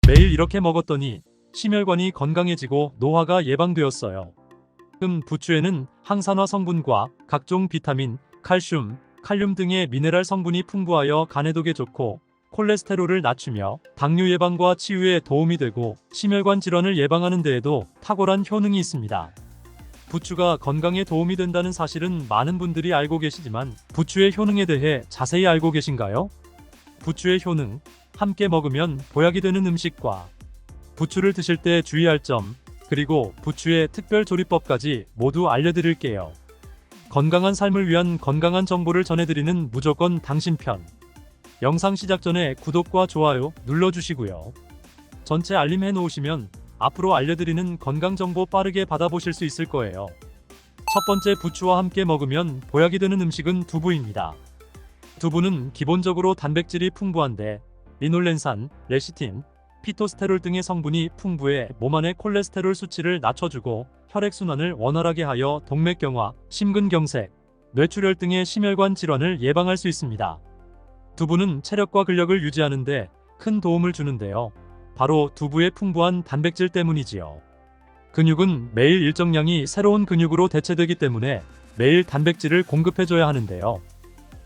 매일 이렇게 먹었더니 심혈관이 건강해지고 노화가 예방되었어요. 부추에는 항산화 성분과 각종 비타민, 칼슘, 칼륨 등의 미네랄 성분이 풍부하여 간해독에 좋고 콜레스테롤을 낮추며 당뇨 예방과 치유에 도움이 되고 심혈관 질환을 예방하는 데에도 탁월한 효능이 있습니다. 부추가 건강에 도움이 된다는 사실은 많은 분들이 알고 계시지만 부추의 효능에 대해 자세히 알고 계신가요? 부추의 효능, 함께 먹으면 보약이 되는 음식과 부추를 드실 때 주의할 점, 그리고 부추의 특별 조리법까지 모두 알려드릴게요. 건강한 삶을 위한 건강한 정보를 전해드리는 무조건 당신 편. 영상 시작 전에 구독과 좋아요 눌러주시고요. 전체 알림 해놓으시면 앞으로 알려드리는 건강정보 빠르게 받아보실 수 있을 거예요. 첫 번째, 부추와 함께 먹으면 보약이 되는 음식은 두부입니다. 두부는 기본적으로 단백질이 풍부한데 리놀렌산, 레시틴, 피토스테롤 등의 성분이 풍부해 몸 안의 콜레스테롤 수치를 낮춰주고 혈액순환을 원활하게 하여 동맥경화, 심근경색, 뇌출혈 등의 심혈관 질환을 예방할 수 있습니다. 두부는 체력과 근력을 유지하는 데 큰 도움을 주는데요. 바로 두부의 풍부한 단백질 때문이지요. 근육은 매일 일정량이 새로운 근육으로 대체되기 때문에 매일 단백질을 공급해줘야 하는데요.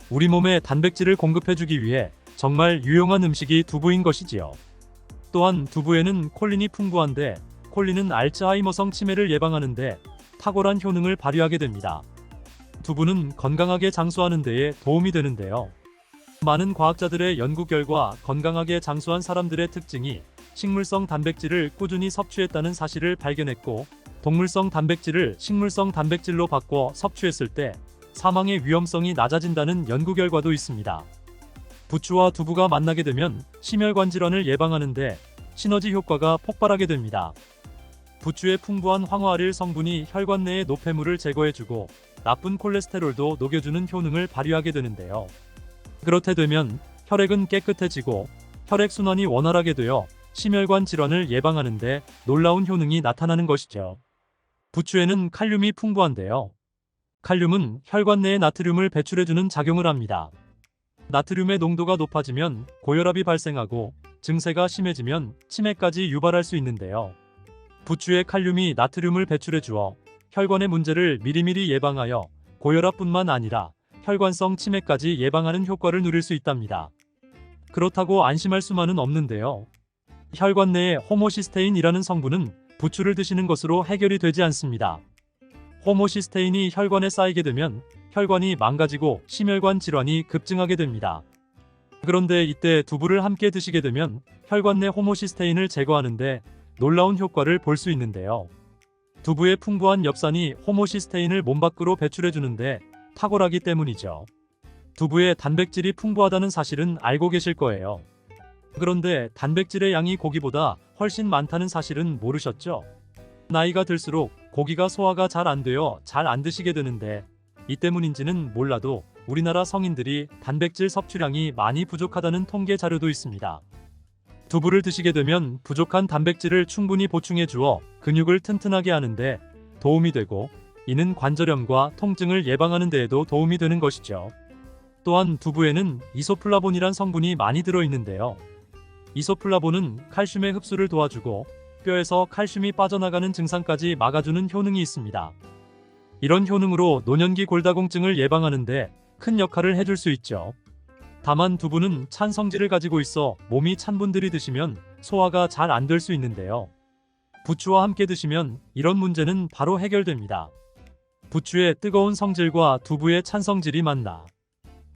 우리 몸에 단백질을 공급해주기 위해 정말 유용한 음식이 두부인 것이지요. 또한 두부에는 콜린이 풍부한데 콜린은 알츠하이머성 치매를 예방하는데 탁월한 효능을 발휘하게 됩니다. 두부는 건강하게 장수하는 데에 도움이 되는데요. 많은 과학자들의 연구 결과 건강하게 장수한 사람들의 특징이 식물성 단백질을 꾸준히 섭취했다는 사실을 발견했고, 동물성 단백질을 식물성 단백질로 바꿔 섭취했을 때 사망의 위험성이 낮아진다는 연구 결과도 있습니다. 부추와 두부가 만나게 되면 심혈관 질환을 예방하는데 시너지 효과가 폭발하게 됩니다. 부추의 풍부한 황화알릴 성분이 혈관 내의 노폐물을 제거해주고 나쁜 콜레스테롤도 녹여주는 효능을 발휘하게 되는데요. 그렇게 되면 혈액은 깨끗해지고 혈액순환이 원활하게 되어 심혈관 질환을 예방하는데 놀라운 효능이 나타나는 것이죠. 부추에는 칼륨이 풍부한데요. 칼륨은 혈관 내에 나트륨을 배출해주는 작용을 합니다. 나트륨의 농도가 높아지면 고혈압이 발생하고 증세가 심해지면 치매까지 유발할 수 있는데요. 부추의 칼륨이 나트륨을 배출해 주어 혈관의 문제를 미리미리 예방하여 고혈압뿐만 아니라 혈관성 치매까지 예방하는 효과를 누릴 수 있답니다. 그렇다고 안심할 수만은 없는데요. 혈관 내의 호모시스테인이라는 성분은 부추를 드시는 것으로 해결이 되지 않습니다. 호모시스테인이 혈관에 쌓이게 되면 혈관이 망가지고 심혈관 질환이 급증하게 됩니다. 그런데 이때 두부를 함께 드시게 되면 혈관 내 호모시스테인을 제거하는데 놀라운 효과를 볼 수 있는데요. 두부의 풍부한 엽산이 호모시스테인을 몸 밖으로 배출해주는데 탁월하기 때문이죠. 두부에 단백질이 풍부하다는 사실은 알고 계실 거예요. 그런데 단백질의 양이 고기보다 훨씬 많다는 사실은 모르셨죠? 나이가 들수록 고기가 소화가 잘 안 되어 잘 안 드시게 되는데 이 때문인지는 몰라도 우리나라 성인들이 단백질 섭취량이 많이 부족하다는 통계 자료도 있습니다. 두부를 드시게 되면 부족한 단백질을 충분히 보충해 주어 근육을 튼튼하게 하는데 도움이 되고, 이는 관절염과 통증을 예방하는 데에도 도움이 되는 것이죠. 또한 두부에는 이소플라본이란 성분이 많이 들어있는데요. 이소플라본은 칼슘의 흡수를 도와주고 뼈에서 칼슘이 빠져나가는 증상까지 막아주는 효능이 있습니다. 이런 효능으로 노년기 골다공증을 예방하는데 큰 역할을 해줄 수 있죠. 다만 두부는 찬 성질을 가지고 있어 몸이 찬 분들이 드시면 소화가 잘 안 될 수 있는데요. 부추와 함께 드시면 이런 문제는 바로 해결됩니다. 부추의 뜨거운 성질과 두부의 찬 성질이 만나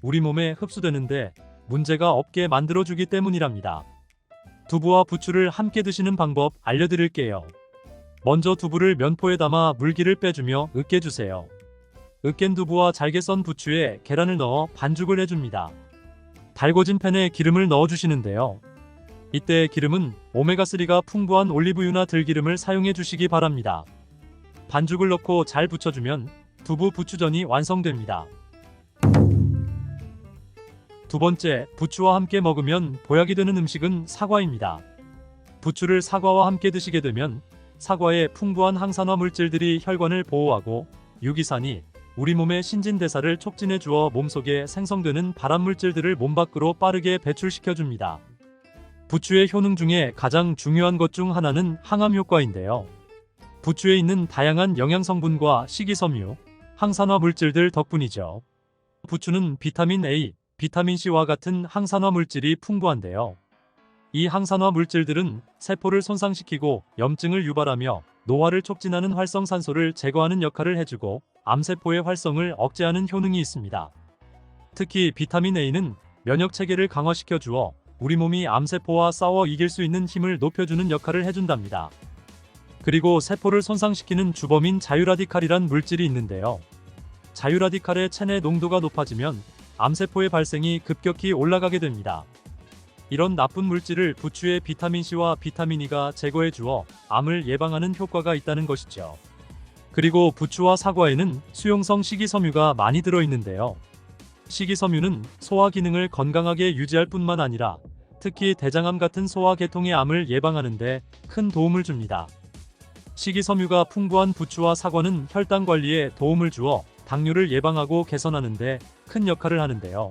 우리 몸에 흡수되는데 문제가 없게 만들어주기 때문이랍니다. 두부와 부추를 함께 드시는 방법 알려드릴게요. 먼저 두부를 면포에 담아 물기를 빼주며 으깨주세요. 으깬 두부와 잘게 썬 부추에 계란을 넣어 반죽을 해줍니다. 달궈진 팬에 기름을 넣어주시는데요. 이때 기름은 오메가3가 풍부한 올리브유나 들기름을 사용해 주시기 바랍니다. 반죽을 넣고 잘 부쳐주면 두부 부추전이 완성됩니다. 두 번째, 부추와 함께 먹으면 보약이 되는 음식은 사과입니다. 부추를 사과와 함께 드시게 되면 사과의 풍부한 항산화 물질들이 혈관을 보호하고 유기산이 우리 몸의 신진대사를 촉진해 주어 몸속에 생성되는 발암물질들을 몸 밖으로 빠르게 배출시켜 줍니다. 부추의 효능 중에 가장 중요한 것 중 하나는 항암 효과인데요. 부추에 있는 다양한 영양 성분과 식이섬유, 항산화 물질들 덕분이죠. 부추는 비타민 A, 비타민 C와 같은 항산화 물질이 풍부한데요. 이 항산화 물질들은 세포를 손상시키고 염증을 유발하며 노화를 촉진하는 활성산소를 제거하는 역할을 해주고 암세포의 활성을 억제하는 효능이 있습니다. 특히 비타민 A는 면역 체계를 강화시켜 주어 우리 몸이 암세포와 싸워 이길 수 있는 힘을 높여주는 역할을 해준답니다. 그리고 세포를 손상시키는 주범인 자유라디칼이란 물질이 있는데요. 자유라디칼의 체내 농도가 높아지면 암세포의 발생이 급격히 올라가게 됩니다. 이런 나쁜 물질을 부추의 비타민C와 비타민 E가 제거해 주어 암을 예방하는 효과가 있다는 것이죠. 그리고 부추와 사과에는 수용성 식이섬유가 많이 들어있는데요. 식이섬유는 소화 기능을 건강하게 유지할 뿐만 아니라 특히 대장암 같은 소화계통의 암을 예방하는 데 큰 도움을 줍니다. 식이섬유가 풍부한 부추와 사과는 혈당 관리에 도움을 주어 당뇨를 예방하고 개선하는 데 큰 역할을 하는데요.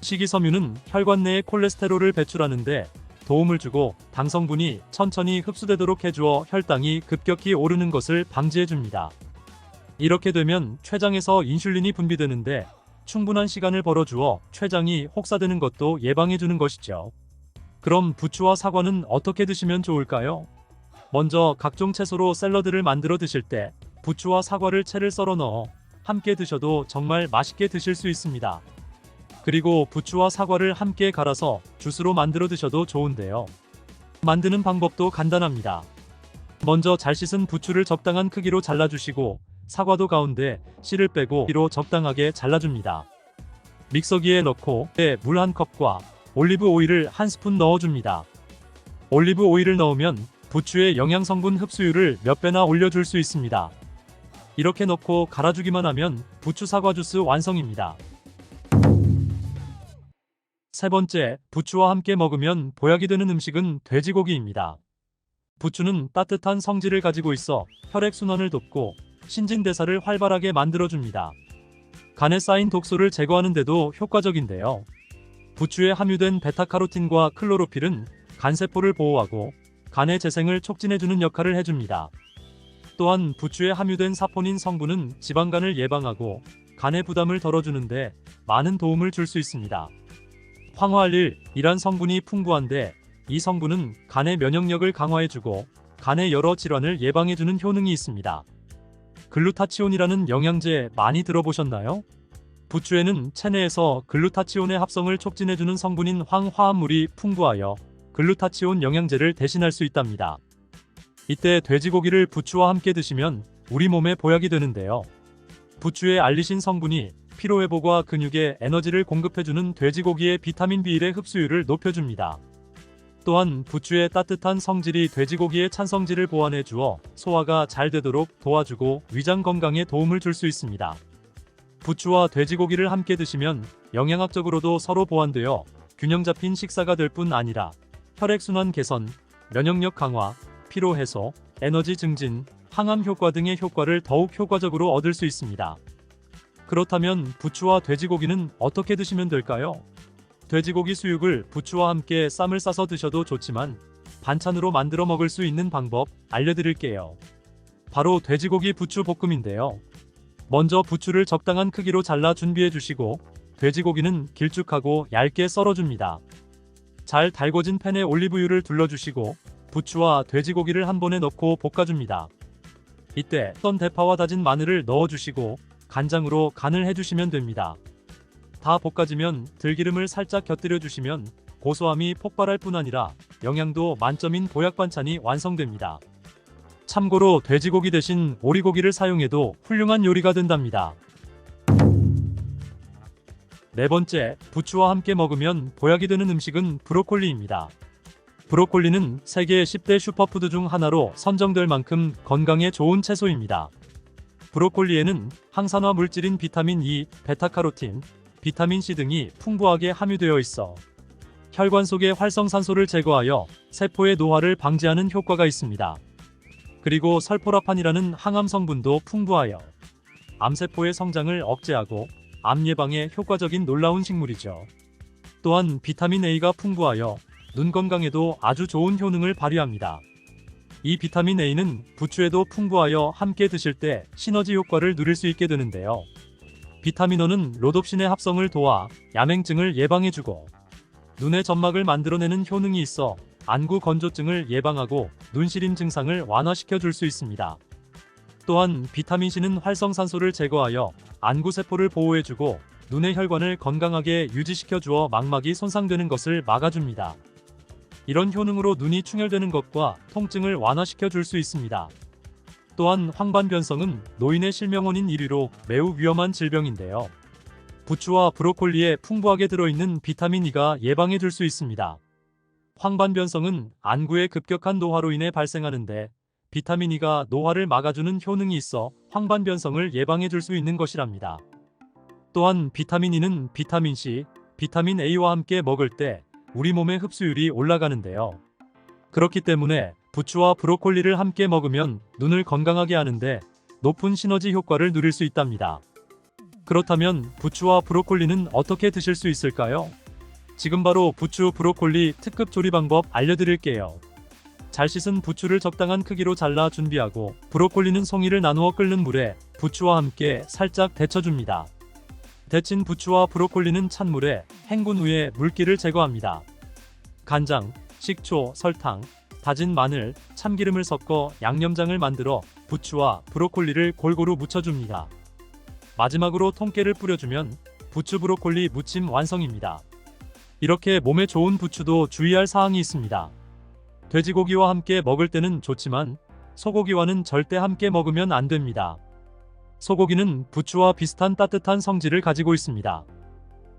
식이섬유는 혈관 내의 콜레스테롤을 배출하는 데 도움을 주고 당 성분이 천천히 흡수되도록 해주어 혈당이 급격히 오르는 것을 방지해 줍니다. 이렇게 되면 췌장에서 인슐린이 분비되는데 충분한 시간을 벌어주어 췌장이 혹사되는 것도 예방해 주는 것이죠. 그럼 부추와 사과는 어떻게 드시면 좋을까요? 먼저 각종 채소로 샐러드를 만들어 드실 때 부추와 사과를 채를 썰어 넣어 함께 드셔도 정말 맛있게 드실 수 있습니다. 그리고 부추와 사과를 함께 갈아서 주스로 만들어 드셔도 좋은데요. 만드는 방법도 간단합니다. 먼저 잘 씻은 부추를 적당한 크기로 잘라주시고 사과도 가운데 씨를 빼고 뒤로 적당하게 잘라줍니다. 믹서기에 넣고 물 1컵과 올리브 오일을 1스푼 넣어줍니다. 올리브 오일을 넣으면 부추의 영양 성분 흡수율을 몇 배나 올려줄 수 있습니다. 이렇게 넣고 갈아주기만 하면 부추 사과 주스 완성입니다. 세 번째, 부추와 함께 먹으면 보약이 되는 음식은 돼지고기입니다. 부추는 따뜻한 성질을 가지고 있어 혈액순환을 돕고 신진대사를 활발하게 만들어줍니다. 간에 쌓인 독소를 제거하는 데도 효과적인데요. 부추에 함유된 베타카로틴과 클로로필은 간세포를 보호하고 간의 재생을 촉진해주는 역할을 해줍니다. 또한 부추에 함유된 사포닌 성분은 지방간을 예방하고 간의 부담을 덜어주는데 많은 도움을 줄 수 있습니다. 황화알릴이란 성분이 풍부한데 이 성분은 간의 면역력을 강화해주고 간의 여러 질환을 예방해주는 효능이 있습니다. 글루타치온이라는 영양제 많이 들어보셨나요? 부추에는 체내에서 글루타치온의 합성을 촉진해주는 성분인 황화합물이 풍부하여 글루타치온 영양제를 대신할 수 있답니다. 이때 돼지고기를 부추와 함께 드시면 우리 몸에 보약이 되는데요. 부추의 알리신 성분이 피로회복과 근육에 에너지를 공급해주는 돼지고기의 비타민 B1의 흡수율을 높여줍니다. 또한 부추의 따뜻한 성질이 돼지고기의 찬성질을 보완해 주어 소화가 잘 되도록 도와주고 위장 건강에 도움을 줄 수 있습니다. 부추와 돼지고기를 함께 드시면 영양학적으로도 서로 보완되어 균형 잡힌 식사가 될 뿐 아니라 혈액순환 개선, 면역력 강화, 피로 해소, 에너지 증진, 항암 효과 등의 효과를 더욱 효과적으로 얻을 수 있습니다. 그렇다면 부추와 돼지고기는 어떻게 드시면 될까요? 돼지고기 수육을 부추와 함께 쌈을 싸서 드셔도 좋지만 반찬으로 만들어 먹을 수 있는 방법 알려드릴게요. 바로 돼지고기 부추 볶음인데요. 먼저 부추를 적당한 크기로 잘라 준비해 주시고 돼지고기는 길쭉하고 얇게 썰어줍니다. 잘 달궈진 팬에 올리브유를 둘러주시고 부추와 돼지고기를 한 번에 넣고 볶아줍니다. 이때 썬 대파와 다진 마늘을 넣어주시고 간장으로 간을 해주시면 됩니다. 다 볶아지면 들기름을 살짝 곁들여 주시면 고소함이 폭발할 뿐 아니라 영양도 만점인 보약 반찬이 완성됩니다. 참고로 돼지고기 대신 오리고기를 사용해도 훌륭한 요리가 된답니다. 네 번째, 부추와 함께 먹으면 보약이 되는 음식은 브로콜리입니다. 브로콜리는 세계 10대 슈퍼푸드 중 하나로 선정될 만큼 건강에 좋은 채소입니다. 브로콜리에는 항산화 물질인 비타민 E, 베타카로틴, 비타민 C 등이 풍부하게 함유되어 있어 혈관 속의 활성산소를 제거하여 세포의 노화를 방지하는 효과가 있습니다. 그리고 설포라판이라는 항암 성분도 풍부하여 암세포의 성장을 억제하고 암 예방에 효과적인 놀라운 식물이죠. 또한 비타민 A가 풍부하여 눈 건강에도 아주 좋은 효능을 발휘합니다. 이 비타민 A는 부추에도 풍부하여 함께 드실 때 시너지 효과를 누릴 수 있게 되는데요. 비타민O는 로놉신의 합성을 도와 야맹증을 예방해주고 눈의 점막을 만들어내는 효능이 있어 안구 건조증을 예방하고 눈시림 증상을 완화시켜 줄 수 있습니다. 또한 비타민C는 활성산소를 제거하여 안구 세포를 보호해주고 눈의 혈관을 건강하게 유지시켜 주어 망막이 손상되는 것을 막아줍니다. 이런 효능으로 눈이 충혈되는 것과 통증을 완화시켜 줄 수 있습니다. 또한 황반변성은 노인의 실명원인 1위로 매우 위험한 질병인데요. 부추와 브로콜리에 풍부하게 들어있는 비타민 E가 예방해 줄 수 있습니다. 황반변성은 안구의 급격한 노화로 인해 발생하는데 비타민 E가 노화를 막아주는 효능이 있어 황반변성을 예방해 줄 수 있는 것이랍니다. 또한 비타민 E는 비타민 C, 비타민 A와 함께 먹을 때 우리 몸의 흡수율이 올라가는데요. 그렇기 때문에 부추와 브로콜리를 함께 먹으면 눈을 건강하게 하는데 높은 시너지 효과를 누릴 수 있답니다. 그렇다면 부추와 브로콜리는 어떻게 드실 수 있을까요? 지금 바로 부추 브로콜리 특급 조리 방법 알려드릴게요. 잘 씻은 부추를 적당한 크기로 잘라 준비하고 브로콜리는 송이를 나누어 끓는 물에 부추와 함께 살짝 데쳐줍니다. 데친 부추와 브로콜리는 찬물에 헹군 후에 물기를 제거합니다. 간장, 식초, 설탕, 다진 마늘, 참기름을 섞어 양념장을 만들어 부추와 브로콜리를 골고루 묻혀줍니다. 마지막으로 통깨를 뿌려주면 부추 브로콜리 무침 완성입니다. 이렇게 몸에 좋은 부추도 주의할 사항이 있습니다. 돼지고기와 함께 먹을 때는 좋지만 소고기와는 절대 함께 먹으면 안 됩니다. 소고기는 부추와 비슷한 따뜻한 성질을 가지고 있습니다.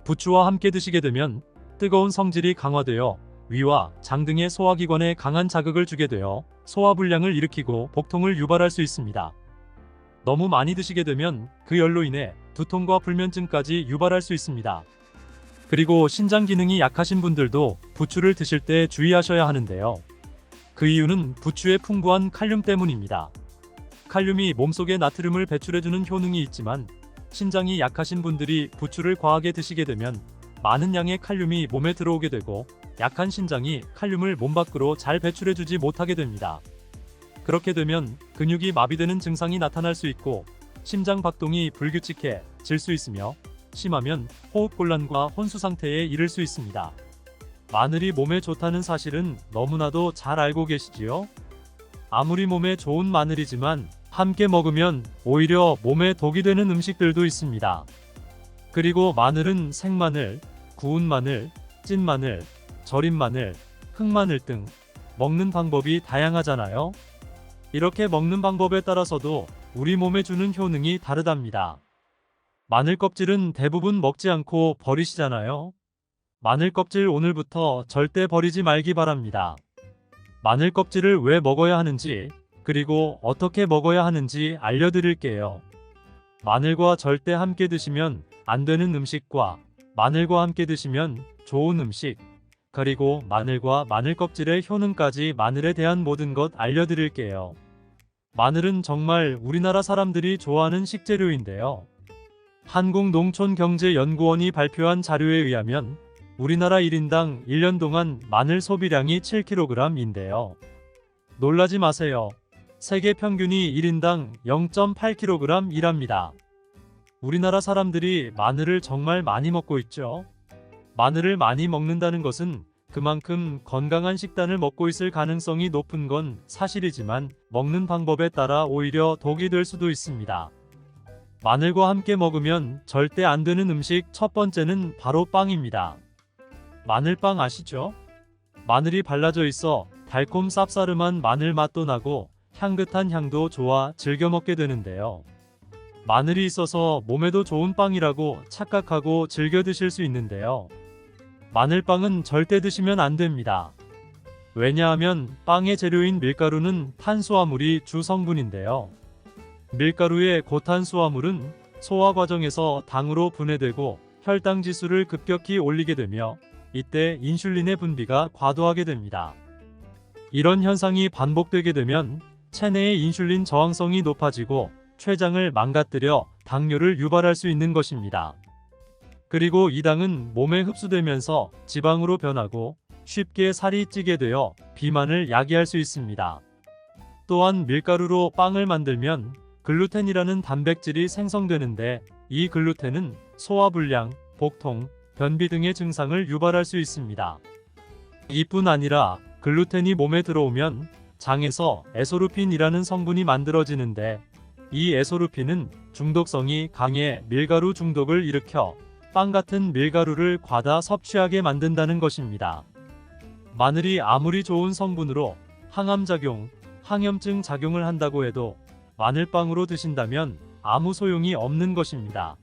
부추와 함께 드시게 되면 뜨거운 성질이 강화되어 위와 장 등의 소화기관에 강한 자극을 주게 되어 소화불량을 일으키고 복통을 유발할 수 있습니다. 너무 많이 드시게 되면 그 열로 인해 두통과 불면증까지 유발할 수 있습니다. 그리고 신장 기능이 약하신 분들도 부추를 드실 때 주의하셔야 하는데요. 그 이유는 부추의 풍부한 칼륨 때문입니다. 칼륨이 몸속에 나트륨을 배출해주는 효능이 있지만 신장이 약하신 분들이 부추를 과하게 드시게 되면 많은 양의 칼륨이 몸에 들어오게 되고 약한 신장이 칼륨을 몸 밖으로 잘 배출해주지 못하게 됩니다. 그렇게 되면 근육이 마비되는 증상이 나타날 수 있고 심장 박동이 불규칙해질 수 있으며 심하면 호흡곤란과 혼수 상태에 이를 수 있습니다. 마늘이 몸에 좋다는 사실은 너무나도 잘 알고 계시지요? 아무리 몸에 좋은 마늘이지만 함께 먹으면 오히려 몸에 독이 되는 음식들도 있습니다. 그리고 마늘은 생마늘, 구운 마늘, 찐 마늘, 절인 마늘, 흑마늘 등 먹는 방법이 다양하잖아요. 이렇게 먹는 방법에 따라서도 우리 몸에 주는 효능이 다르답니다. 마늘 껍질은 대부분 먹지 않고 버리시잖아요. 마늘 껍질 오늘부터 절대 버리지 말기 바랍니다. 마늘 껍질을 왜 먹어야 하는지, 그리고 어떻게 먹어야 하는지 알려드릴게요. 마늘과 절대 함께 드시면 안 되는 음식과 마늘과 함께 드시면 좋은 음식, 그리고 마늘과 마늘 껍질의 효능까지 마늘에 대한 모든 것 알려드릴게요. 마늘은 정말 우리나라 사람들이 좋아하는 식재료인데요. 한국농촌경제연구원이 발표한 자료에 의하면 우리나라 1인당 1년 동안 마늘 소비량이 7kg인데요. 놀라지 마세요. 세계 평균이 1인당 0.8kg이랍니다. 우리나라 사람들이 마늘을 정말 많이 먹고 있죠. 마늘을 많이 먹는다는 것은 그만큼 건강한 식단을 먹고 있을 가능성이 높은 건 사실이지만 먹는 방법에 따라 오히려 독이 될 수도 있습니다. 마늘과 함께 먹으면 절대 안 되는 음식 첫 번째는 바로 빵입니다. 마늘빵 아시죠? 마늘이 발라져 있어 달콤 쌉싸름한 마늘 맛도 나고 향긋한 향도 좋아 즐겨 먹게 되는데요. 마늘이 있어서 몸에도 좋은 빵이라고 착각하고 즐겨 드실 수 있는데요. 마늘빵은 절대 드시면 안 됩니다. 왜냐하면 빵의 재료인 밀가루는 탄수화물이 주 성분인데요. 밀가루의 고탄수화물은 소화 과정에서 당으로 분해되고 혈당 지수를 급격히 올리게 되며 이때 인슐린의 분비가 과도하게 됩니다. 이런 현상이 반복되게 되면 체내의 인슐린 저항성이 높아지고 췌장을 망가뜨려 당뇨를 유발할 수 있는 것입니다. 그리고 이 당은 몸에 흡수되면서 지방으로 변하고 쉽게 살이 찌게 되어 비만을 야기할 수 있습니다. 또한 밀가루로 빵을 만들면 글루텐이라는 단백질이 생성되는데 이 글루텐은 소화불량, 복통, 변비 등의 증상을 유발할 수 있습니다. 이뿐 아니라 글루텐이 몸에 들어오면 장에서 에소루핀이라는 성분이 만들어지는데 이 에소루핀은 중독성이 강해 밀가루 중독을 일으켜 빵 같은 밀가루를 과다 섭취하게 만든다는 것입니다. 마늘이 아무리 좋은 성분으로 항암작용, 항염증 작용을 한다고 해도 마늘빵으로 드신다면 아무 소용이 없는 것입니다.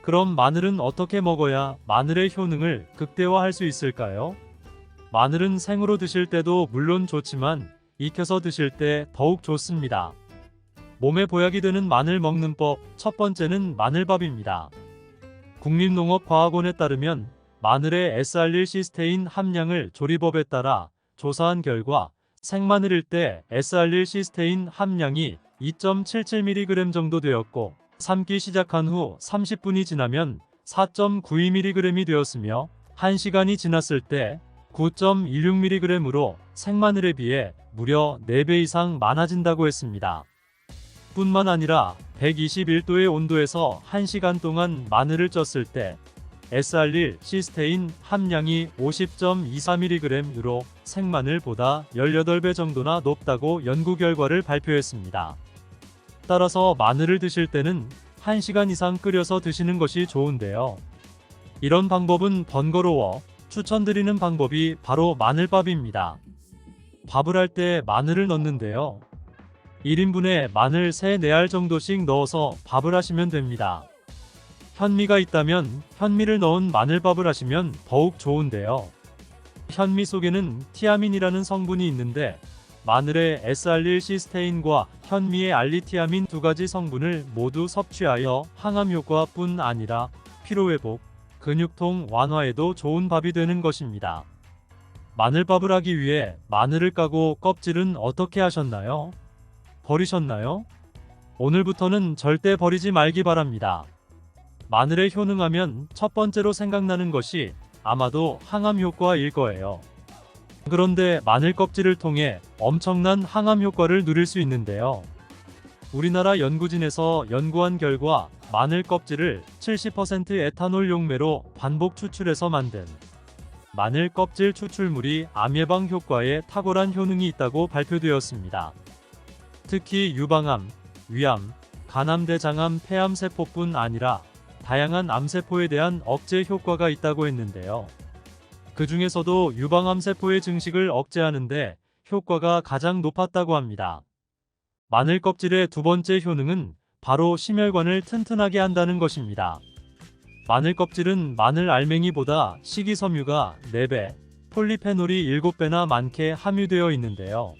그럼 마늘은 어떻게 먹어야 마늘의 효능을 극대화할 수 있을까요? 마늘은 생으로 드실 때도 물론 좋지만 익혀서 드실 때 더욱 좋습니다. 몸에 보약이 되는 마늘 먹는 법, 첫 번째는 마늘밥입니다. 국립농업과학원에 따르면 마늘의 S알릴시스테인 함량을 조리법에 따라 조사한 결과 생마늘일 때 S알릴시스테인 함량이 2.77mg 정도 되었고 삶기 시작한 후 30분이 지나면 4.92mg이 되었으며 1시간이 지났을 때 9.16mg으로 생마늘에 비해 무려 4배 이상 많아진다고 했습니다. 뿐만 아니라 121도의 온도에서 1시간 동안 마늘을 쪘을 때 S알릴시스테인 함량이 50.24mg으로 생마늘보다 18배 정도나 높다고 연구 결과를 발표했습니다. 따라서 마늘을 드실 때는 1시간 이상 끓여서 드시는 것이 좋은데요. 이런 방법은 번거로워 추천드리는 방법이 바로 마늘밥입니다. 밥을 할 때 마늘을 넣는데요. 1인분에 마늘 3-4알 정도씩 넣어서 밥을 하시면 됩니다. 현미가 있다면 현미를 넣은 마늘밥을 하시면 더욱 좋은데요. 현미 속에는 티아민이라는 성분이 있는데 마늘의 S알릴시스테인과 현미의 알리티아민 두 가지 성분을 모두 섭취하여 항암 효과뿐 아니라 피로회복, 근육통 완화에도 좋은 밥이 되는 것입니다. 마늘밥을 하기 위해 마늘을 까고 껍질은 어떻게 하셨나요? 버리셨나요? 오늘부터는 절대 버리지 말기 바랍니다. 마늘에 효능하면 첫 번째로 생각나는 것이 아마도 항암 효과일 거예요. 그런데 마늘 껍질을 통해 엄청난 항암 효과를 누릴 수 있는데요. 우리나라 연구진에서 연구한 결과 마늘 껍질을 70% 에탄올 용매로 반복 추출해서 만든 마늘 껍질 추출물이 암 예방 효과에 탁월한 효능이 있다고 발표되었습니다. 특히 유방암, 위암, 간암, 대장암, 폐암 세포뿐 아니라 다양한 암세포에 대한 억제 효과가 있다고 했는데요. 그 중에서도 유방암 세포의 증식을 억제하는데 효과가 가장 높았다고 합니다. 마늘 껍질의 두 번째 효능은 바로 심혈관을 튼튼하게 한다는 것입니다. 마늘 껍질은 마늘 알맹이보다 식이섬유가 4배, 폴리페놀이 7배나 많게 함유되어 있는데요.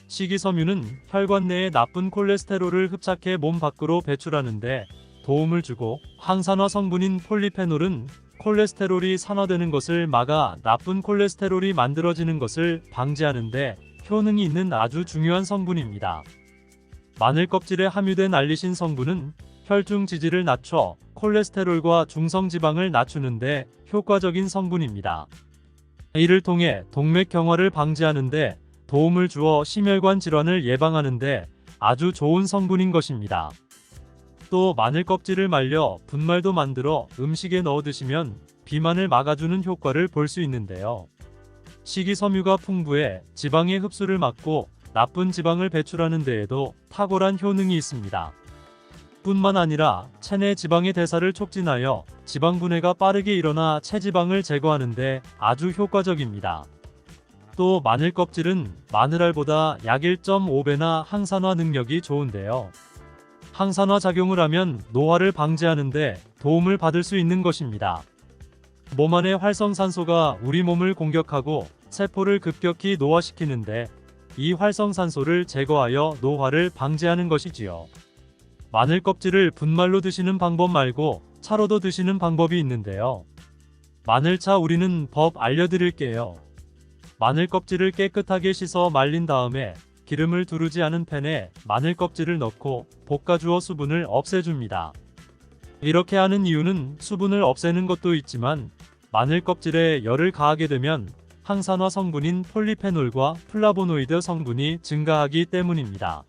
식이섬유는 혈관 내에 나쁜 콜레스테롤을 흡착해 몸 밖으로 배출하는데 도움을 주고 항산화 성분인 폴리페놀은 콜레스테롤이 산화되는 것을 막아 나쁜 콜레스테롤이 만들어지는 것을 방지하는데 효능이 있는 아주 중요한 성분입니다. 마늘 껍질에 함유된 알리신 성분은 혈중 지지를 낮춰 콜레스테롤과 중성지방을 낮추는데 효과적인 성분입니다. 이를 통해 동맥 경화를 방지하는데 도움을 주어 심혈관 질환을 예방하는데 아주 좋은 성분인 것입니다. 또 마늘 껍질을 말려 분말도 만들어 음식에 넣어 드시면 비만을 막아주는 효과를 볼 수 있는데요. 식이섬유가 풍부해 지방의 흡수를 막고 나쁜 지방을 배출하는 데에도 탁월한 효능이 있습니다. 뿐만 아니라 체내 지방의 대사를 촉진하여 지방 분해가 빠르게 일어나 체지방을 제거하는 데 아주 효과적입니다. 또 마늘 껍질은 마늘알보다 약 1.5배나 항산화 능력이 좋은데요. 항산화 작용을 하면 노화를 방지하는데 도움을 받을 수 있는 것입니다. 몸 안의 활성산소가 우리 몸을 공격하고 세포를 급격히 노화시키는데 이 활성산소를 제거하여 노화를 방지하는 것이지요. 마늘 껍질을 분말로 드시는 방법 말고 차로도 드시는 방법이 있는데요. 마늘차 우리는 법 알려드릴게요. 마늘 껍질을 깨끗하게 씻어 말린 다음에 기름을 두르지 않은 팬에 마늘 껍질을 넣고 볶아주어 수분을 없애줍니다. 이렇게 하는 이유는 수분을 없애는 것도 있지만 마늘 껍질에 열을 가하게 되면 항산화 성분인 폴리페놀과 플라보노이드 성분이 증가하기 때문입니다.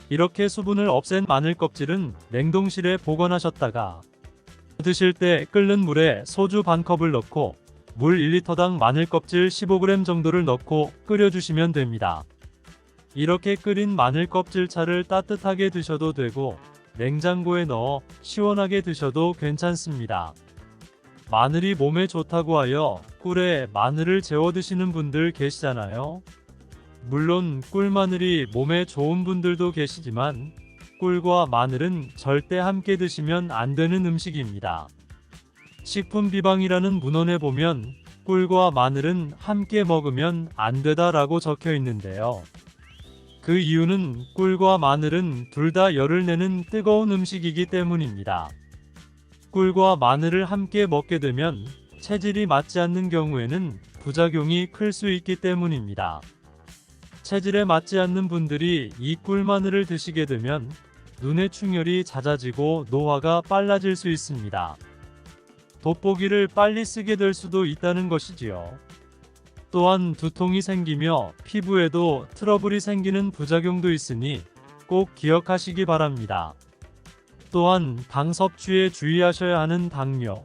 이렇게 수분을 없앤 마늘 껍질은 냉동실에 보관하셨다가 드실 때 끓는 물에 소주 반컵을 넣고 물 1리터당 마늘 껍질 15g 정도를 넣고 끓여주시면 됩니다. 이렇게 끓인 마늘 껍질 차를 따뜻하게 드셔도 되고 냉장고에 넣어 시원하게 드셔도 괜찮습니다. 마늘이 몸에 좋다고 하여 꿀에 마늘을 재워 드시는 분들 계시잖아요. 물론 꿀마늘이 몸에 좋은 분들도 계시지만 꿀과 마늘은 절대 함께 드시면 안 되는 음식입니다. 식품 비방이라는 문헌에 보면 꿀과 마늘은 함께 먹으면 안 되다라고 적혀 있는데요. 그 이유는 꿀과 마늘은 둘 다 열을 내는 뜨거운 음식이기 때문입니다. 꿀과 마늘을 함께 먹게 되면 체질이 맞지 않는 경우에는 부작용이 클 수 있기 때문입니다. 체질에 맞지 않는 분들이 이 꿀마늘을 드시게 되면 눈의 충혈이 잦아지고 노화가 빨라질 수 있습니다. 돋보기를 빨리 쓰게 될 수도 있다는 것이지요. 또한 두통이 생기며 피부에도 트러블이 생기는 부작용도 있으니 꼭 기억하시기 바랍니다. 또한 당 섭취에 주의하셔야 하는 당뇨,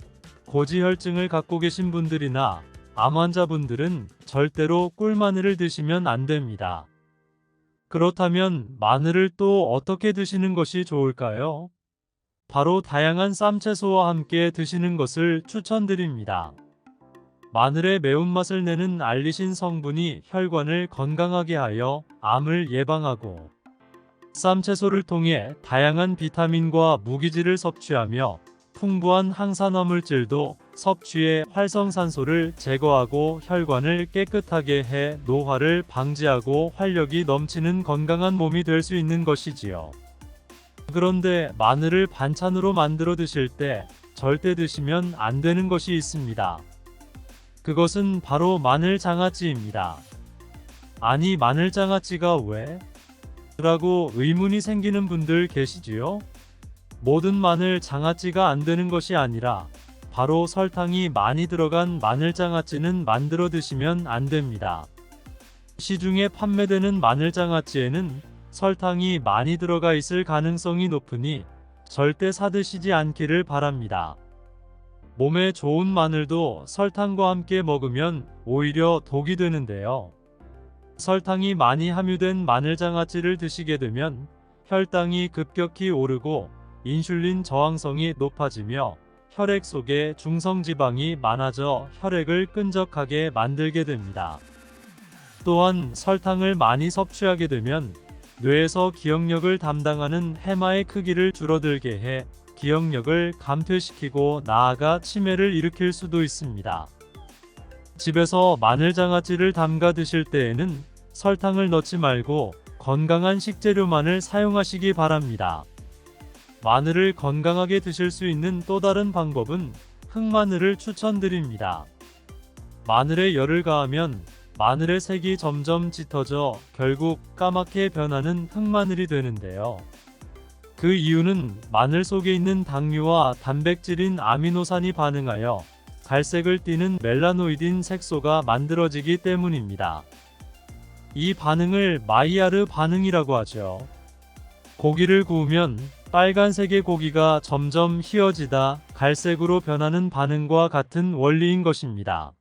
고지혈증을 갖고 계신 분들이나 암 환자분들은 절대로 꿀마늘을 드시면 안 됩니다. 그렇다면 마늘을 또 어떻게 드시는 것이 좋을까요? 바로 다양한 쌈채소와 함께 드시는 것을 추천드립니다. 마늘의 매운맛을 내는 알리신 성분이 혈관을 건강하게 하여 암을 예방하고 쌈채소를 통해 다양한 비타민과 무기질을 섭취하며 풍부한 항산화 물질도 섭취해 활성산소를 제거하고 혈관을 깨끗하게 해 노화를 방지하고 활력이 넘치는 건강한 몸이 될 수 있는 것이지요. 그런데 마늘을 반찬으로 만들어 드실 때 절대 드시면 안 되는 것이 있습니다. 그것은 바로 마늘장아찌입니다. 아니 마늘장아찌가 왜? 라고 의문이 생기는 분들 계시지요? 모든 마늘 장아찌가 안 되는 것이 아니라 바로 설탕이 많이 들어간 마늘장아찌는 만들어 드시면 안 됩니다. 시중에 판매되는 마늘장아찌에는 설탕이 많이 들어가 있을 가능성이 높으니 절대 사드시지 않기를 바랍니다. 몸에 좋은 마늘도 설탕과 함께 먹으면 오히려 독이 되는데요. 설탕이 많이 함유된 마늘장아찌를 드시게 되면 혈당이 급격히 오르고 인슐린 저항성이 높아지며 혈액 속에 중성지방이 많아져 혈액을 끈적하게 만들게 됩니다. 또한 설탕을 많이 섭취하게 되면 뇌에서 기억력을 담당하는 해마의 크기를 줄어들게 해 기억력을 감퇴시키고 나아가 치매를 일으킬 수도 있습니다. 집에서 마늘장아찌를 담가 드실 때에는 설탕을 넣지 말고 건강한 식재료만을 사용하시기 바랍니다. 마늘을 건강하게 드실 수 있는 또 다른 방법은 흑마늘을 추천드립니다. 마늘에 열을 가하면 마늘의 색이 점점 짙어져 결국 까맣게 변하는 흑마늘이 되는데요. 그 이유는 마늘 속에 있는 당류와 단백질인 아미노산이 반응하여 갈색을 띠는 멜라노이딘 색소가 만들어지기 때문입니다. 이 반응을 마이야르 반응이라고 하죠. 고기를 구우면 빨간색의 고기가 점점 희어지다 갈색으로 변하는 반응과 같은 원리인 것입니다.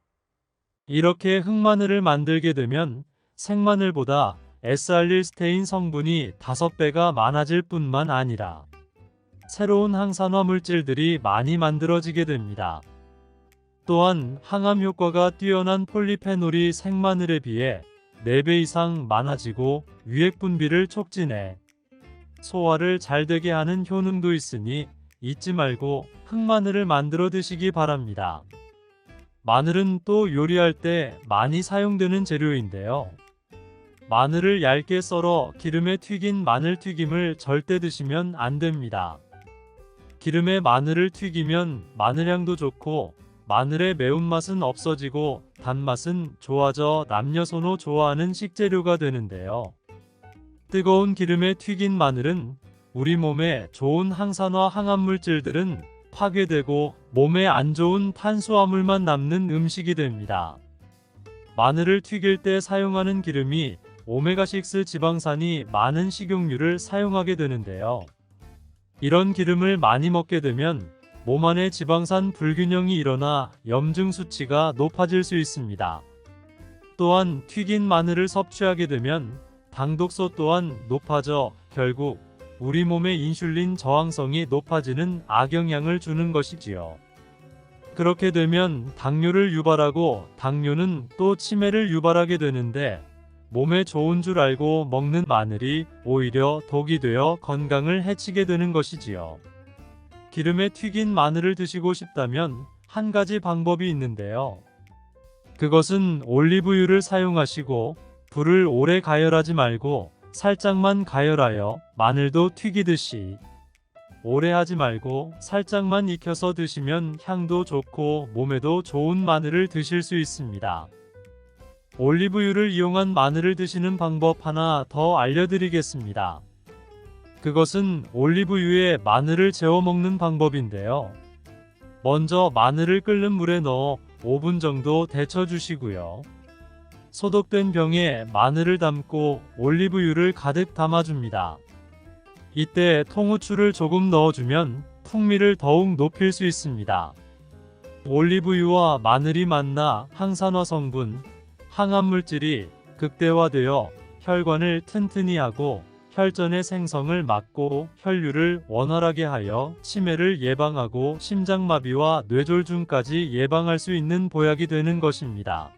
이렇게 흑마늘을 만들게 되면 생마늘보다 S알릴스테인 성분이 5배가 많아질 뿐만 아니라 새로운 항산화 물질들이 많이 만들어지게 됩니다. 또한 항암 효과가 뛰어난 폴리페놀이 생마늘에 비해 4배 이상 많아지고 유액 분비를 촉진해 소화를 잘 되게 하는 효능도 있으니 잊지 말고 흑마늘을 만들어 드시기 바랍니다. 마늘은 또 요리할 때 많이 사용되는 재료인데요. 마늘을 얇게 썰어 기름에 튀긴 마늘튀김을 절대 드시면 안 됩니다. 기름에 마늘을 튀기면 마늘향도 좋고 마늘의 매운맛은 없어지고 단맛은 좋아져 남녀노소 좋아하는 식재료가 되는데요. 뜨거운 기름에 튀긴 마늘은 우리 몸에 좋은 항산화 항암물질들은 파괴되고 몸에 안 좋은 탄수화물만 남는 음식이 됩니다. 마늘을 튀길 때 사용하는 기름이 오메가6 지방산이 많은 식용유를 사용하게 되는데요. 이런 기름을 많이 먹게 되면 몸 안에 지방산 불균형이 일어나 염증 수치가 높아질 수 있습니다. 또한 튀긴 마늘을 섭취하게 되면 당독소 또한 높아져 결국 우리 몸의 인슐린 저항성이 높아지는 악영향을 주는 것이지요. 그렇게 되면 당뇨를 유발하고 당뇨는 또 치매를 유발하게 되는데 몸에 좋은 줄 알고 먹는 마늘이 오히려 독이 되어 건강을 해치게 되는 것이지요. 기름에 튀긴 마늘을 드시고 싶다면 한 가지 방법이 있는데요. 그것은 올리브유를 사용하시고 불을 오래 가열하지 말고 살짝만 가열하여 마늘도 튀기듯이 오래 하지 말고 살짝만 익혀서 드시면 향도 좋고 몸에도 좋은 마늘을 드실 수 있습니다. 올리브유를 이용한 마늘을 드시는 방법 하나 더 알려드리겠습니다. 그것은 올리브유에 마늘을 재워 먹는 방법인데요. 먼저 마늘을 끓는 물에 넣어 5분 정도 데쳐주시고요. 소독된 병에 마늘을 담고 올리브유를 가득 담아줍니다. 이때 통후추를 조금 넣어주면 풍미를 더욱 높일 수 있습니다. 올리브유와 마늘이 만나 항산화 성분, 항암물질이 극대화되어 혈관을 튼튼히 하고 혈전의 생성을 막고 혈류를 원활하게 하여 치매를 예방하고 심장마비와 뇌졸중까지 예방할 수 있는 보약이 되는 것입니다.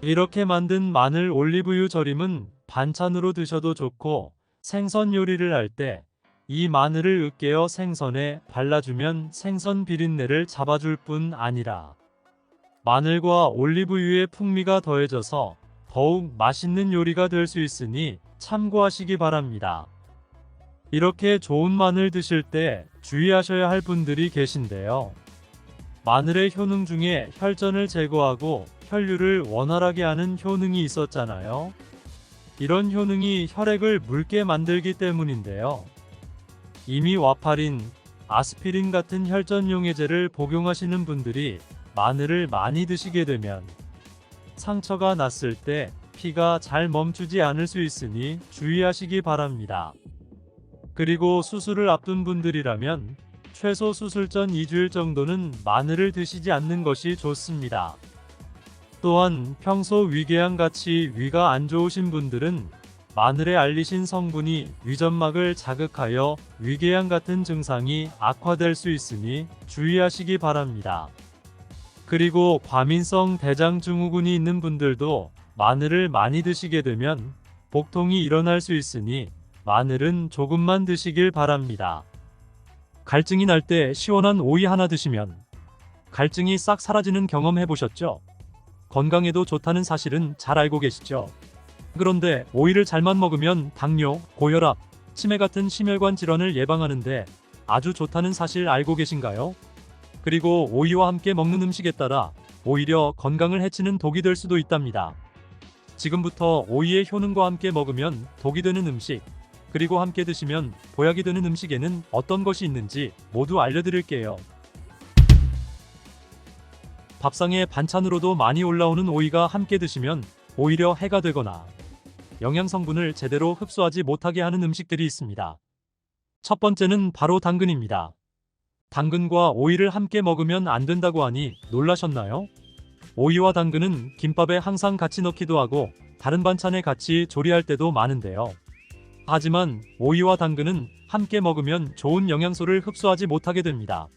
이렇게 만든 마늘 올리브유 절임은 반찬으로 드셔도 좋고 생선 요리를 할 때 이 마늘을 으깨어 생선에 발라주면 생선 비린내를 잡아줄 뿐 아니라 마늘과 올리브유의 풍미가 더해져서 더욱 맛있는 요리가 될 수 있으니 참고하시기 바랍니다. 이렇게 좋은 마늘 드실 때 주의하셔야 할 분들이 계신데요. 마늘의 효능 중에 혈전을 제거하고 혈류를 원활하게 하는 효능이 있었잖아요. 이런 효능이 혈액을 묽게 만들기 때문인데요. 이미 와파린, 아스피린 같은 혈전용해제를 복용하시는 분들이 마늘을 많이 드시게 되면 상처가 났을 때 피가 잘 멈추지 않을 수 있으니 주의하시기 바랍니다. 그리고 수술을 앞둔 분들이라면 최소 수술 전 2주일 정도는 마늘을 드시지 않는 것이 좋습니다. 또한 평소 위궤양같이 위가 안 좋으신 분들은 마늘에 알리신 성분이 위점막을 자극하여 위궤양 같은 증상이 악화될 수 있으니 주의하시기 바랍니다. 그리고 과민성 대장증후군이 있는 분들도 마늘을 많이 드시게 되면 복통이 일어날 수 있으니 마늘은 조금만 드시길 바랍니다. 갈증이 날 때 시원한 오이 하나 드시면 갈증이 싹 사라지는 경험 해보셨죠? 건강에도 좋다는 사실은 잘 알고 계시죠? 그런데 오이를 잘만 먹으면 당뇨, 고혈압, 치매 같은 심혈관 질환을 예방하는데 아주 좋다는 사실 알고 계신가요? 그리고 오이와 함께 먹는 음식에 따라 오히려 건강을 해치는 독이 될 수도 있답니다. 지금부터 오이의 효능과 함께 먹으면 독이 되는 음식, 그리고 함께 드시면 보약이 되는 음식에는 어떤 것이 있는지 모두 알려드릴게요. 밥상에 반찬으로도 많이 올라오는 오이가 함께 드시면 오히려 해가 되거나 영양 성분을 제대로 흡수하지 못하게 하는 음식들이 있습니다. 첫 번째는 바로 당근입니다. 당근과 오이를 함께 먹으면 안 된다고 하니 놀라셨나요? 오이와 당근은 김밥에 항상 같이 넣기도 하고 다른 반찬에 같이 조리할 때도 많은데요. 하지만 오이와 당근은 함께 먹으면 좋은 영양소를 흡수하지 못하게 됩니다.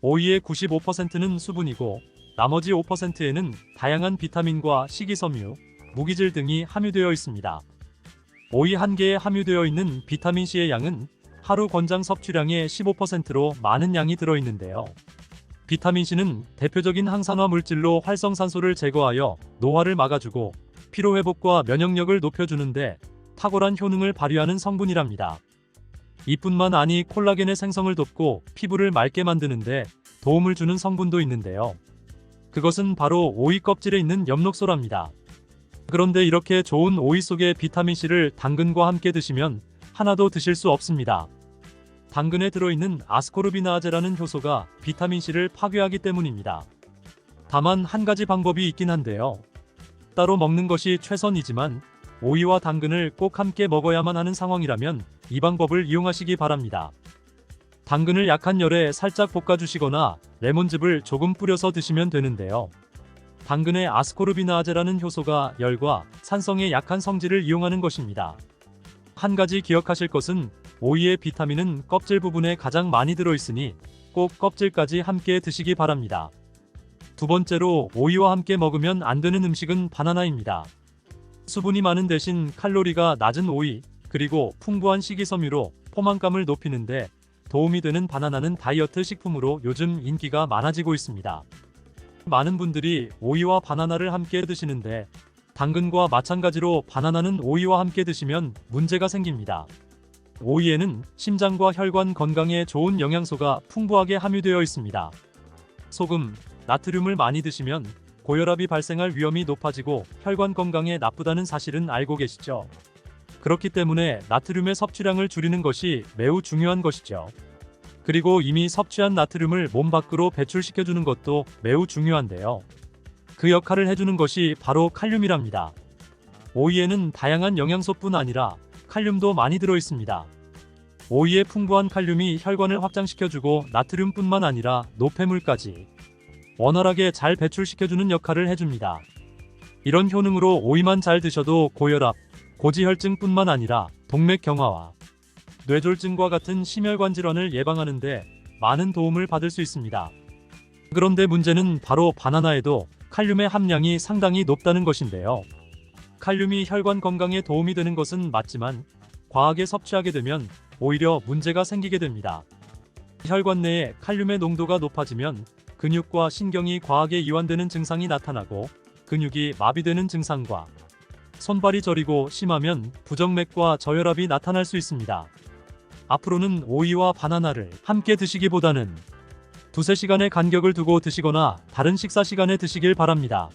오이의 95%는 수분이고 나머지 5%에는 다양한 비타민과 식이섬유, 무기질 등이 함유되어 있습니다. 오이 한 개에 함유되어 있는 비타민C의 양은 하루 권장 섭취량의 15%로 많은 양이 들어있는데요. 비타민C는 대표적인 항산화 물질로 활성산소를 제거하여 노화를 막아주고 피로회복과 면역력을 높여주는데 탁월한 효능을 발휘하는 성분이랍니다. 이뿐만 아니 콜라겐의 생성을 돕고 피부를 맑게 만드는데 도움을 주는 성분도 있는데요. 그것은 바로 오이 껍질에 있는 엽록소랍니다. 그런데 이렇게 좋은 오이 속의 비타민C를 당근과 함께 드시면 하나도 드실 수 없습니다. 당근에 들어있는 아스코르비나아제라는 효소가 비타민C를 파괴하기 때문입니다. 다만 한 가지 방법이 있긴 한데요. 따로 먹는 것이 최선이지만 오이와 당근을 꼭 함께 먹어야만 하는 상황이라면 이 방법을 이용하시기 바랍니다. 당근을 약한 열에 살짝 볶아주시거나 레몬즙을 조금 뿌려서 드시면 되는데요. 당근의 아스코르비나아제라는 효소가 열과 산성에 약한 성질을 이용하는 것입니다. 한 가지 기억하실 것은 오이의 비타민은 껍질 부분에 가장 많이 들어있으니 꼭 껍질까지 함께 드시기 바랍니다. 두 번째로 오이와 함께 먹으면 안 되는 음식은 바나나입니다. 수분이 많은 대신 칼로리가 낮은 오이, 그리고 풍부한 식이섬유로 포만감을 높이는데 도움이 되는 바나나는 다이어트 식품으로 요즘 인기가 많아지고 있습니다. 많은 분들이 오이와 바나나를 함께 드시는데 당근과 마찬가지로 바나나는 오이와 함께 드시면 문제가 생깁니다. 오이에는 심장과 혈관 건강에 좋은 영양소가 풍부하게 함유되어 있습니다. 소금, 나트륨을 많이 드시면 고혈압이 발생할 위험이 높아지고 혈관 건강에 나쁘다는 사실은 알고 계시죠? 그렇기 때문에 나트륨의 섭취량을 줄이는 것이 매우 중요한 것이죠. 그리고 이미 섭취한 나트륨을 몸 밖으로 배출시켜주는 것도 매우 중요한데요. 그 역할을 해주는 것이 바로 칼륨이랍니다. 오이에는 다양한 영양소뿐 아니라 칼륨도 많이 들어있습니다. 오이의 풍부한 칼륨이 혈관을 확장시켜주고 나트륨뿐만 아니라 노폐물까지 원활하게 잘 배출시켜주는 역할을 해줍니다. 이런 효능으로 오이만 잘 드셔도 고혈압, 고지혈증뿐만 아니라 동맥경화와 뇌졸중과 같은 심혈관 질환을 예방하는 데 많은 도움을 받을 수 있습니다. 그런데 문제는 바로 바나나에도 칼륨의 함량이 상당히 높다는 것인데요. 칼륨이 혈관 건강에 도움이 되는 것은 맞지만 과하게 섭취하게 되면 오히려 문제가 생기게 됩니다. 혈관 내에 칼륨의 농도가 높아지면 근육과 신경이 과하게 이완되는 증상이 나타나고 근육이 마비되는 증상과 손발이 저리고 심하면 부정맥과 저혈압이 나타날 수 있습니다. 앞으로는 오이와 바나나를 함께 드시기보다는 두세 시간의 간격을 두고 드시거나 다른 식사 시간에 드시길 바랍니다.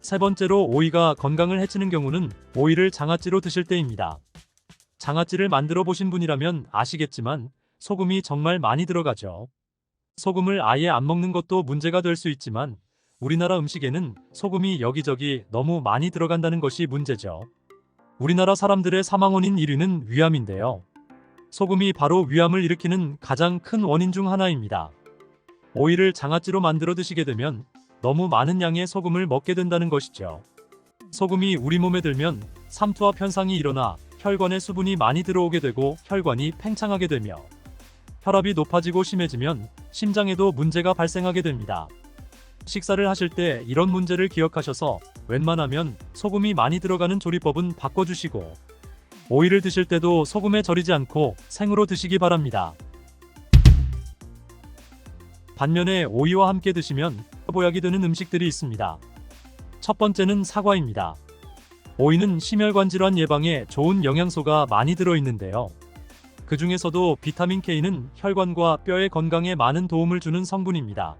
세 번째로 오이가 건강을 해치는 경우는 오이를 장아찌로 드실 때입니다. 장아찌를 만들어 보신 분이라면 아시겠지만 소금이 정말 많이 들어가죠. 소금을 아예 안 먹는 것도 문제가 될 수 있지만 우리나라 음식에는 소금이 여기저기 너무 많이 들어간다는 것이 문제죠. 우리나라 사람들의 사망 원인 1위는 위암인데요. 소금이 바로 위암을 일으키는 가장 큰 원인 중 하나입니다. 오이를 장아찌로 만들어 드시게 되면 너무 많은 양의 소금을 먹게 된다는 것이죠. 소금이 우리 몸에 들면 삼투압 현상이 일어나 혈관에 수분이 많이 들어오게 되고 혈관이 팽창하게 되며 혈압이 높아지고 심해지면 심장에도 문제가 발생하게 됩니다. 식사를 하실 때 이런 문제를 기억하셔서 웬만하면 소금이 많이 들어가는 조리법은 바꿔주시고 오이를 드실 때도 소금에 절이지 않고 생으로 드시기 바랍니다. 반면에 오이와 함께 드시면 보약이 되는 음식들이 있습니다. 첫 번째는 사과입니다. 오이는 심혈관 질환 예방에 좋은 영양소가 많이 들어있는데요. 그 중에서도 비타민 K는 혈관과 뼈의 건강에 많은 도움을 주는 성분입니다.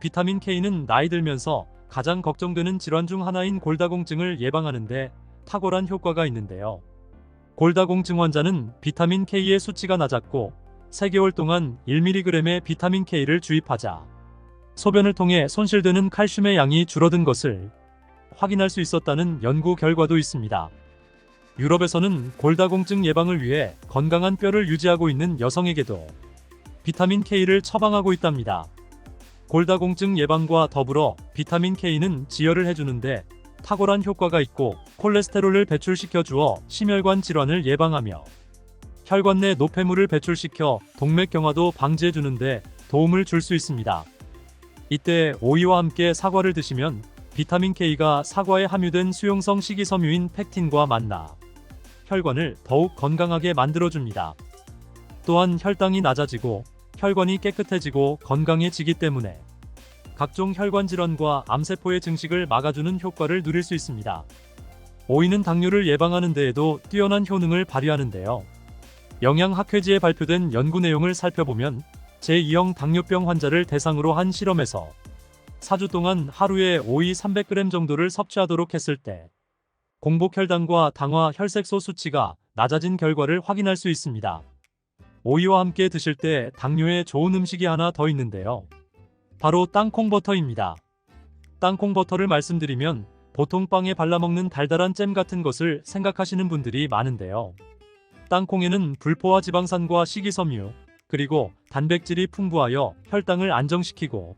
비타민 K는 나이 들면서 가장 걱정되는 질환 중 하나인 골다공증을 예방하는데 탁월한 효과가 있는데요. 골다공증 환자는 비타민 K의 수치가 낮았고 3개월 동안 1mg의 비타민 K를 주입하자 소변을 통해 손실되는 칼슘의 양이 줄어든 것을 확인할 수 있었다는 연구 결과도 있습니다. 유럽에서는 골다공증 예방을 위해 건강한 뼈를 유지하고 있는 여성에게도 비타민 K를 처방하고 있답니다. 골다공증 예방과 더불어 비타민 K는 지혈을 해주는데 탁월한 효과가 있고 콜레스테롤을 배출시켜 주어 심혈관 질환을 예방하며 혈관 내 노폐물을 배출시켜 동맥경화도 방지해 주는데 도움을 줄 수 있습니다. 이때 오이와 함께 사과를 드시면 비타민 K가 사과에 함유된 수용성 식이섬유인 팩틴과 만나 혈관을 더욱 건강하게 만들어줍니다. 또한 혈당이 낮아지고 혈관이 깨끗해지고 건강해지기 때문에 각종 혈관 질환과 암세포의 증식을 막아주는 효과를 누릴 수 있습니다. 오이는 당뇨를 예방하는 데에도 뛰어난 효능을 발휘하는데요. 영양학회지에 발표된 연구 내용을 살펴보면 제2형 당뇨병 환자를 대상으로 한 실험에서 4주 동안 하루에 오이 300g 정도를 섭취하도록 했을 때 공복 혈당과 당화 혈색소 수치가 낮아진 결과를 확인할 수 있습니다. 오이와 함께 드실 때 당뇨에 좋은 음식이 하나 더 있는데요. 바로 땅콩버터입니다. 땅콩버터를 말씀드리면 보통 빵에 발라먹는 달달한 잼 같은 것을 생각하시는 분들이 많은데요. 땅콩에는 불포화 지방산과 식이섬유, 그리고 단백질이 풍부하여 혈당을 안정시키고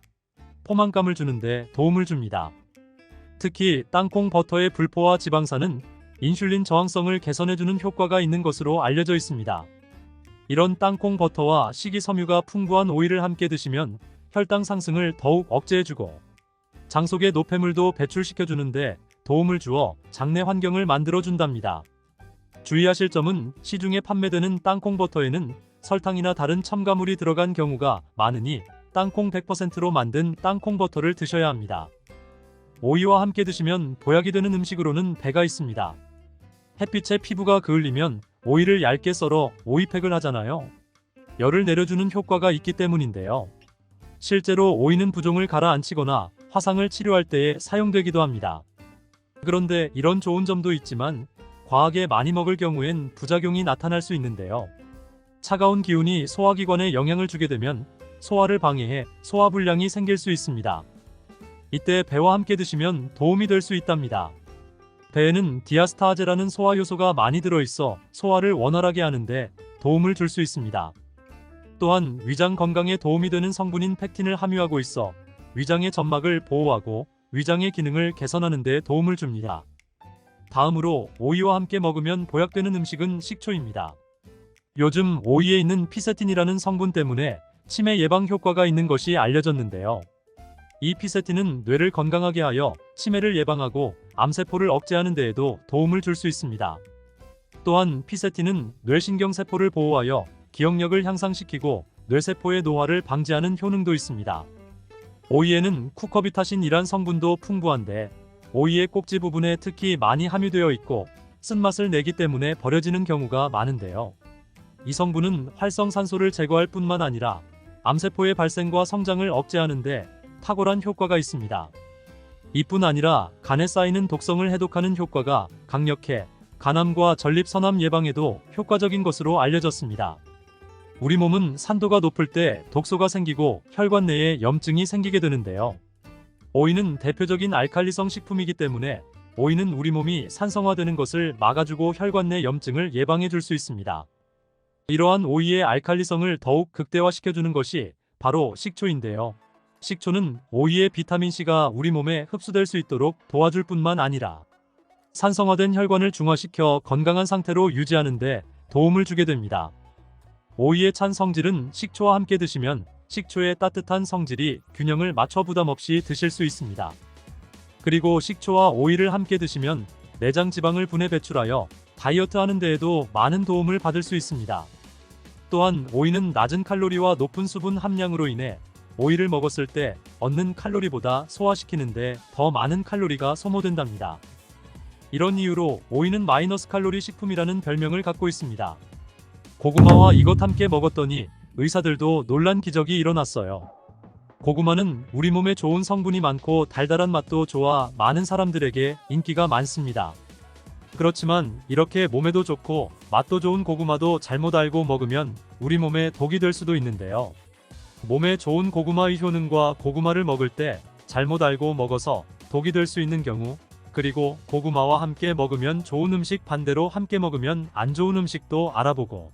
포만감을 주는데 도움을 줍니다. 특히 땅콩 버터의 불포화 지방산은 인슐린 저항성을 개선해주는 효과가 있는 것으로 알려져 있습니다. 이런 땅콩 버터와 식이섬유가 풍부한 오이를 함께 드시면 혈당 상승을 더욱 억제해주고 장 속의 노폐물도 배출시켜주는데 도움을 주어 장내 환경을 만들어준답니다. 주의하실 점은 시중에 판매되는 땅콩 버터에는 설탕이나 다른 첨가물이 들어간 경우가 많으니 땅콩 100%로 만든 땅콩 버터를 드셔야 합니다. 오이와 함께 드시면 보약이 되는 음식으로는 배가 있습니다. 햇빛에 피부가 그을리면 오이를 얇게 썰어 오이팩을 하잖아요. 열을 내려주는 효과가 있기 때문인데요. 실제로 오이는 부종을 가라앉히거나 화상을 치료할 때에 사용되기도 합니다. 그런데 이런 좋은 점도 있지만 과하게 많이 먹을 경우엔 부작용이 나타날 수 있는데요. 차가운 기운이 소화기관에 영향을 주게 되면 소화를 방해해 소화불량이 생길 수 있습니다. 이때 배와 함께 드시면 도움이 될 수 있답니다. 배에는 디아스타아제라는 소화 요소가 많이 들어있어 소화를 원활하게 하는데 도움을 줄 수 있습니다. 또한 위장 건강에 도움이 되는 성분인 팩틴을 함유하고 있어 위장의 점막을 보호하고 위장의 기능을 개선하는 데 도움을 줍니다. 다음으로 오이와 함께 먹으면 보약되는 음식은 식초입니다. 요즘 오이에 있는 피세틴이라는 성분 때문에 치매 예방 효과가 있는 것이 알려졌는데요. 이 피세틴은 뇌를 건강하게 하여 치매를 예방하고 암세포를 억제하는 데에도 도움을 줄 수 있습니다. 또한 피세틴은 뇌신경세포를 보호하여 기억력을 향상시키고 뇌세포의 노화를 방지하는 효능도 있습니다. 오이에는 쿠커비타신이란 성분도 풍부한데 오이의 꼭지 부분에 특히 많이 함유되어 있고 쓴맛을 내기 때문에 버려지는 경우가 많은데요. 이 성분은 활성산소를 제거할 뿐만 아니라 암세포의 발생과 성장을 억제하는 데 탁월한 효과가 있습니다. 이뿐 아니라 간에 쌓이는 독성을 해독하는 효과가 강력해 간암과 전립선암 예방에도 효과적인 것으로 알려졌습니다. 우리 몸은 산도가 높을 때 독소가 생기고 혈관 내에 염증이 생기게 되는데요. 오이는 대표적인 알칼리성 식품이기 때문에 오이는 우리 몸이 산성화되는 것을 막아주고 혈관 내 염증을 예방해 줄 수 있습니다. 이러한 오이의 알칼리성을 더욱 극대화시켜주는 것이 바로 식초인데요. 식초는 오이의 비타민C가 우리 몸에 흡수될 수 있도록 도와줄 뿐만 아니라 산성화된 혈관을 중화시켜 건강한 상태로 유지하는 데 도움을 주게 됩니다. 오이의 찬 성질은 식초와 함께 드시면 식초의 따뜻한 성질이 균형을 맞춰 부담 없이 드실 수 있습니다. 그리고 식초와 오이를 함께 드시면 내장 지방을 분해 배출하여 다이어트 하는 데에도 많은 도움을 받을 수 있습니다. 또한 오이는 낮은 칼로리와 높은 수분 함량으로 인해 오이를 먹었을 때 얻는 칼로리보다 소화시키는데 더 많은 칼로리가 소모된답니다. 이런 이유로 오이는 마이너스 칼로리 식품이라는 별명을 갖고 있습니다. 고구마와 이것 함께 먹었더니 의사들도 놀란 기적이 일어났어요. 고구마는 우리 몸에 좋은 성분이 많고 달달한 맛도 좋아 많은 사람들에게 인기가 많습니다. 그렇지만 이렇게 몸에도 좋고 맛도 좋은 고구마도 잘못 알고 먹으면 우리 몸에 독이 될 수도 있는데요. 몸에 좋은 고구마의 효능과 고구마를 먹을 때 잘못 알고 먹어서 독이 될 수 있는 경우, 그리고 고구마와 함께 먹으면 좋은 음식 반대로 함께 먹으면 안 좋은 음식도 알아보고,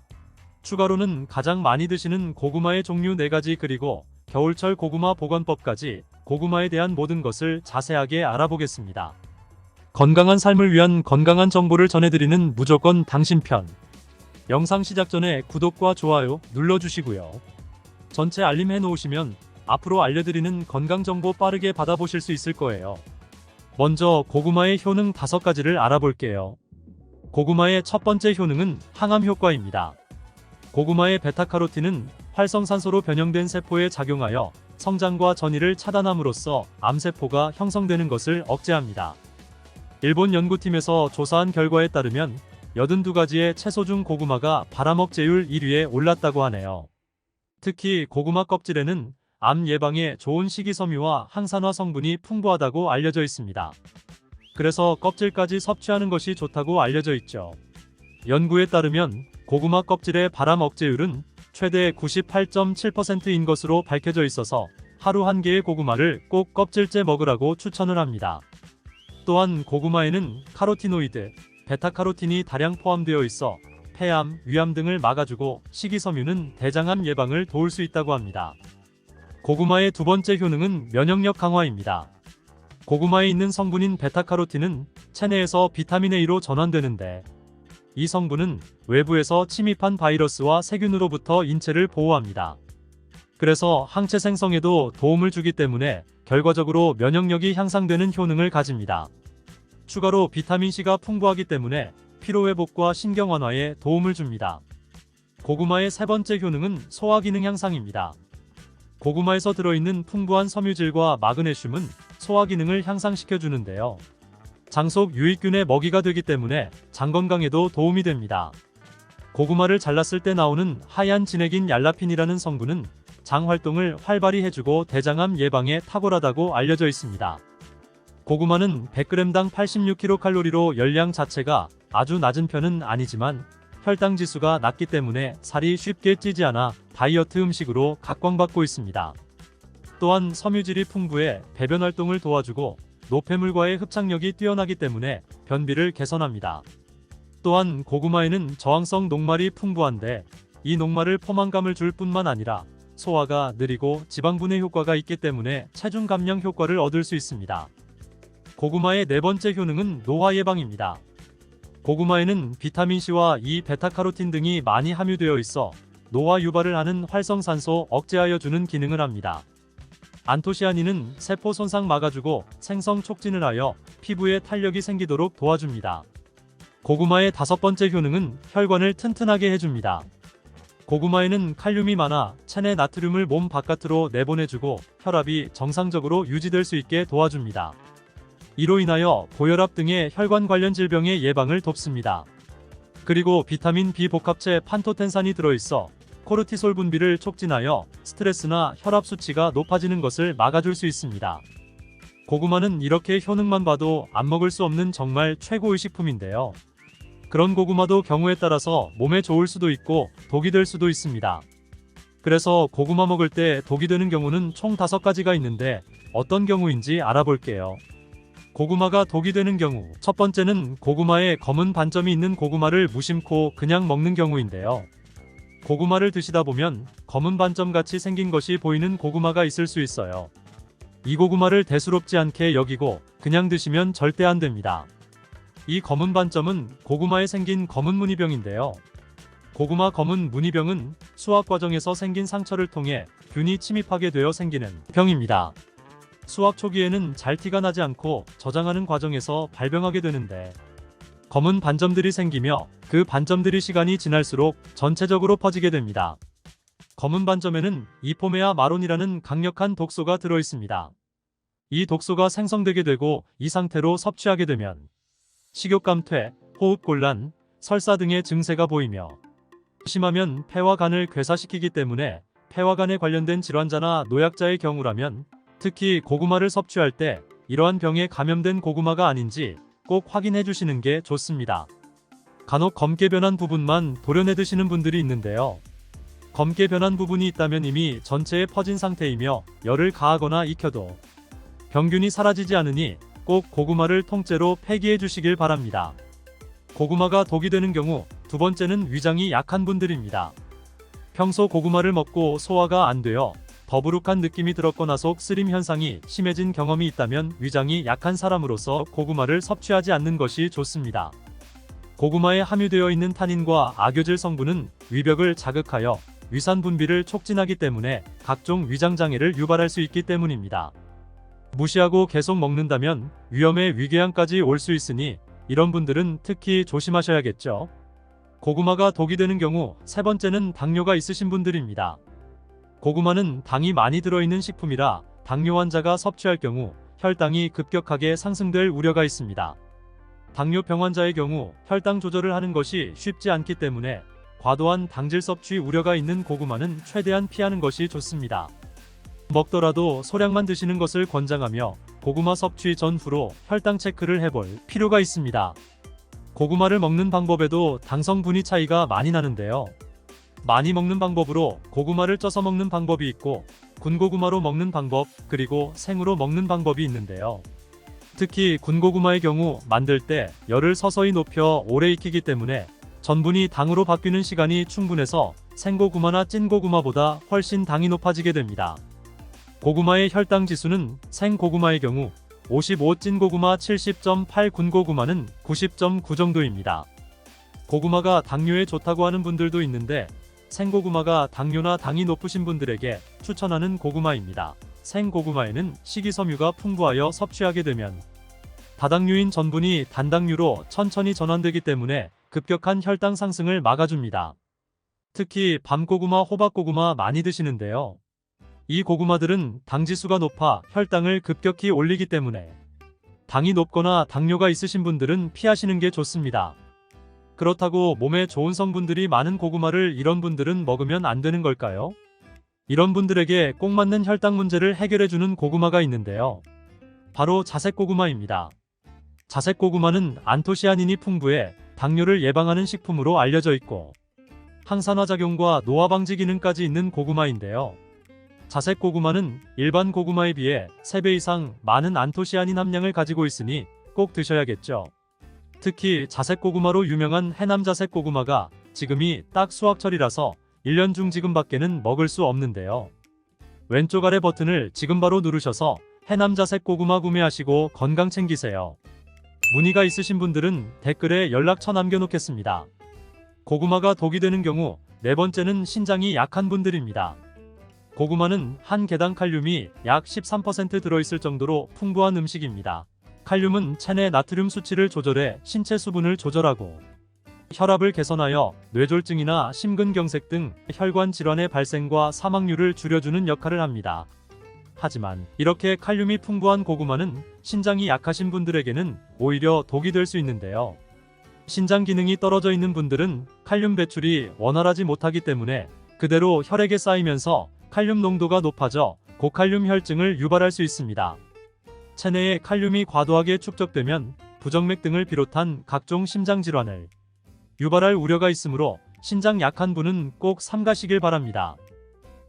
추가로는 가장 많이 드시는 고구마의 종류 4가지 그리고 겨울철 고구마 보관법까지 고구마에 대한 모든 것을 자세하게 알아보겠습니다. 건강한 삶을 위한 건강한 정보를 전해드리는 무조건 당신 편. 영상 시작 전에 구독과 좋아요 눌러주시고요. 전체 알림 해놓으시면 앞으로 알려드리는 건강정보 빠르게 받아보실 수 있을 거예요. 먼저 고구마의 효능 5가지를 알아볼게요. 고구마의 첫 번째 효능은 항암 효과입니다. 고구마의 베타카로틴은 활성산소로 변형된 세포에 작용하여 성장과 전이를 차단함으로써 암세포가 형성되는 것을 억제합니다. 일본 연구팀에서 조사한 결과에 따르면 82가지의 채소 중 고구마가 발암억제율 1위에 올랐다고 하네요. 특히 고구마 껍질에는 암 예방에 좋은 식이섬유와 항산화 성분이 풍부하다고 알려져 있습니다. 그래서 껍질까지 섭취하는 것이 좋다고 알려져 있죠. 연구에 따르면 고구마 껍질의 발암 억제율은 최대 98.7%인 것으로 밝혀져 있어서 하루 한 개의 고구마를 꼭 껍질째 먹으라고 추천을 합니다. 또한 고구마에는 카로티노이드, 베타카로틴이 다량 포함되어 있어 폐암, 위암 등을 막아주고 식이섬유는 대장암 예방을 도울 수 있다고 합니다. 고구마의 두 번째 효능은 면역력 강화입니다. 고구마에 있는 성분인 베타카로틴은 체내에서 비타민 A로 전환되는데 이 성분은 외부에서 침입한 바이러스와 세균으로부터 인체를 보호합니다. 그래서 항체 생성에도 도움을 주기 때문에 결과적으로 면역력이 향상되는 효능을 가집니다. 추가로 비타민C가 풍부하기 때문에 피로회복과 신경 완화에 도움을 줍니다. 고구마의 세 번째 효능은 소화기능 향상입니다. 고구마에서 들어있는 풍부한 섬유질과 마그네슘은 소화기능을 향상시켜주는데요. 장 속 유익균의 먹이가 되기 때문에 장 건강에도 도움이 됩니다. 고구마를 잘랐을 때 나오는 하얀 진액인 얄라핀이라는 성분은 장 활동을 활발히 해주고 대장암 예방에 탁월하다고 알려져 있습니다. 고구마는 100g당 86kcal로 열량 자체가 아주 낮은 편은 아니지만 혈당 지수가 낮기 때문에 살이 쉽게 찌지 않아 다이어트 음식으로 각광받고 있습니다. 또한 섬유질이 풍부해 배변 활동을 도와주고 노폐물과의 흡착력이 뛰어나기 때문에 변비를 개선합니다. 또한 고구마에는 저항성 녹말이 풍부한데 이 녹말을 포만감을 줄 뿐만 아니라 소화가 느리고 지방 분해 효과가 있기 때문에 체중 감량 효과를 얻을 수 있습니다. 고구마의 네 번째 효능은 노화 예방입니다. 고구마에는 비타민C와 E, 베타카로틴 등이 많이 함유되어 있어 노화 유발을 하는 활성산소 억제하여 주는 기능을 합니다. 안토시아닌은 세포 손상 막아주고 생성 촉진을 하여 피부에 탄력이 생기도록 도와줍니다. 고구마의 다섯 번째 효능은 혈관을 튼튼하게 해줍니다. 고구마에는 칼륨이 많아 체내 나트륨을 몸 바깥으로 내보내주고 혈압이 정상적으로 유지될 수 있게 도와줍니다. 이로 인하여 고혈압 등의 혈관 관련 질병의 예방을 돕습니다. 그리고 비타민 B 복합체 판토텐산이 들어있어 코르티솔 분비를 촉진하여 스트레스나 혈압 수치가 높아지는 것을 막아줄 수 있습니다. 고구마는 이렇게 효능만 봐도 안 먹을 수 없는 정말 최고의 식품인데요. 그런 고구마도 경우에 따라서 몸에 좋을 수도 있고 독이 될 수도 있습니다. 그래서 고구마 먹을 때 독이 되는 경우는 총 5가지가 있는데 어떤 경우인지 알아볼게요. 고구마가 독이 되는 경우, 첫 번째는 고구마에 검은 반점이 있는 고구마를 무심코 그냥 먹는 경우인데요. 고구마를 드시다 보면 검은 반점 같이 생긴 것이 보이는 고구마가 있을 수 있어요. 이 고구마를 대수롭지 않게 여기고 그냥 드시면 절대 안 됩니다. 이 검은 반점은 고구마에 생긴 검은 무늬병인데요. 고구마 검은 무늬병은 수확 과정에서 생긴 상처를 통해 균이 침입하게 되어 생기는 병입니다. 수확 초기에는 잘 티가 나지 않고 저장하는 과정에서 발병하게 되는데 검은 반점들이 생기며 그 반점들이 시간이 지날수록 전체적으로 퍼지게 됩니다. 검은 반점에는 이포메아 마론이라는 강력한 독소가 들어 있습니다. 이 독소가 생성되게 되고 이 상태로 섭취하게 되면 식욕감퇴, 호흡곤란, 설사 등의 증세가 보이며 심하면 폐와 간을 괴사시키기 때문에 폐와 간에 관련된 질환자나 노약자의 경우라면 특히 고구마를 섭취할 때 이러한 병에 감염된 고구마가 아닌지 꼭 확인해 주시는 게 좋습니다. 간혹 검게 변한 부분만 도려내 드시는 분들이 있는데요. 검게 변한 부분이 있다면 이미 전체에 퍼진 상태이며 열을 가하거나 익혀도 병균이 사라지지 않으니 꼭 고구마를 통째로 폐기해 주시길 바랍니다. 고구마가 독이 되는 경우 두 번째는 위장이 약한 분들입니다. 평소 고구마를 먹고 소화가 안 되어 더부룩한 느낌이 들었거나 속 쓰림 현상이 심해진 경험이 있다면 위장이 약한 사람으로서 고구마를 섭취하지 않는 것이 좋습니다. 고구마에 함유되어 있는 타닌과 아교질 성분은 위벽을 자극하여 위산 분비를 촉진하기 때문에 각종 위장 장애를 유발할 수 있기 때문입니다. 무시하고 계속 먹는다면 위험의 위궤양까지 올 수 있으니 이런 분들은 특히 조심하셔야겠죠. 고구마가 독이 되는 경우 세 번째는 당뇨가 있으신 분들입니다. 고구마는 당이 많이 들어있는 식품이라 당뇨 환자가 섭취할 경우 혈당이 급격하게 상승될 우려가 있습니다. 당뇨병 환자의 경우 혈당 조절을 하는 것이 쉽지 않기 때문에 과도한 당질 섭취 우려가 있는 고구마는 최대한 피하는 것이 좋습니다. 먹더라도 소량만 드시는 것을 권장하며 고구마 섭취 전후로 혈당 체크를 해볼 필요가 있습니다. 고구마를 먹는 방법에도 당 성분이 차이가 많이 나는데요. 많이 먹는 방법으로 고구마를 쪄서 먹는 방법이 있고 군고구마로 먹는 방법 그리고 생으로 먹는 방법이 있는데요. 특히 군고구마의 경우 만들 때 열을 서서히 높여 오래 익히기 때문에 전분이 당으로 바뀌는 시간이 충분해서 생고구마나 찐고구마보다 훨씬 당이 높아지게 됩니다. 고구마의 혈당 지수는 생고구마의 경우 55, 찐고구마 70.8, 군고구마는 90.9 정도입니다. 고구마가 당뇨에 좋다고 하는 분들도 있는데 생고구마가 당뇨나 당이 높으신 분들에게 추천하는 고구마입니다. 생고구마에는 식이섬유가 풍부하여 섭취하게 되면 다당류인 전분이 단당류로 천천히 전환되기 때문에 급격한 혈당 상승을 막아줍니다. 특히 밤고구마, 호박고구마 많이 드시는데요. 이 고구마들은 당지수가 높아 혈당을 급격히 올리기 때문에 당이 높거나 당뇨가 있으신 분들은 피하시는 게 좋습니다. 그렇다고 몸에 좋은 성분들이 많은 고구마를 이런 분들은 먹으면 안 되는 걸까요? 이런 분들에게 꼭 맞는 혈당 문제를 해결해주는 고구마가 있는데요. 바로 자색고구마입니다. 자색고구마는 안토시아닌이 풍부해 당뇨를 예방하는 식품으로 알려져 있고 항산화 작용과 노화 방지 기능까지 있는 고구마인데요. 자색고구마는 일반 고구마에 비해 3배 이상 많은 안토시아닌 함량을 가지고 있으니 꼭 드셔야겠죠. 특히 자색고구마로 유명한 해남 자색고구마가 지금이 딱 수확철이라서 1년 중 지금밖에는 먹을 수 없는데요. 왼쪽 아래 버튼을 지금 바로 누르셔서 해남 자색고구마 구매하시고 건강 챙기세요. 문의가 있으신 분들은 댓글에 연락처 남겨놓겠습니다. 고구마가 독이 되는 경우 네 번째는 신장이 약한 분들입니다. 고구마는 한 개당 칼륨이 약 13% 들어있을 정도로 풍부한 음식입니다. 칼륨은 체내 나트륨 수치를 조절해 신체 수분을 조절하고 혈압을 개선하여 뇌졸중이나 심근경색 등 혈관 질환의 발생과 사망률을 줄여주는 역할을 합니다. 하지만 이렇게 칼륨이 풍부한 고구마는 신장이 약하신 분들에게는 오히려 독이 될 수 있는데요. 신장 기능이 떨어져 있는 분들은 칼륨 배출이 원활하지 못하기 때문에 그대로 혈액에 쌓이면서 칼륨 농도가 높아져 고칼륨 혈증을 유발할 수 있습니다. 체내에 칼륨이 과도하게 축적되면 부정맥 등을 비롯한 각종 심장질환을 유발할 우려가 있으므로 신장 약한 분은 꼭 삼가시길 바랍니다.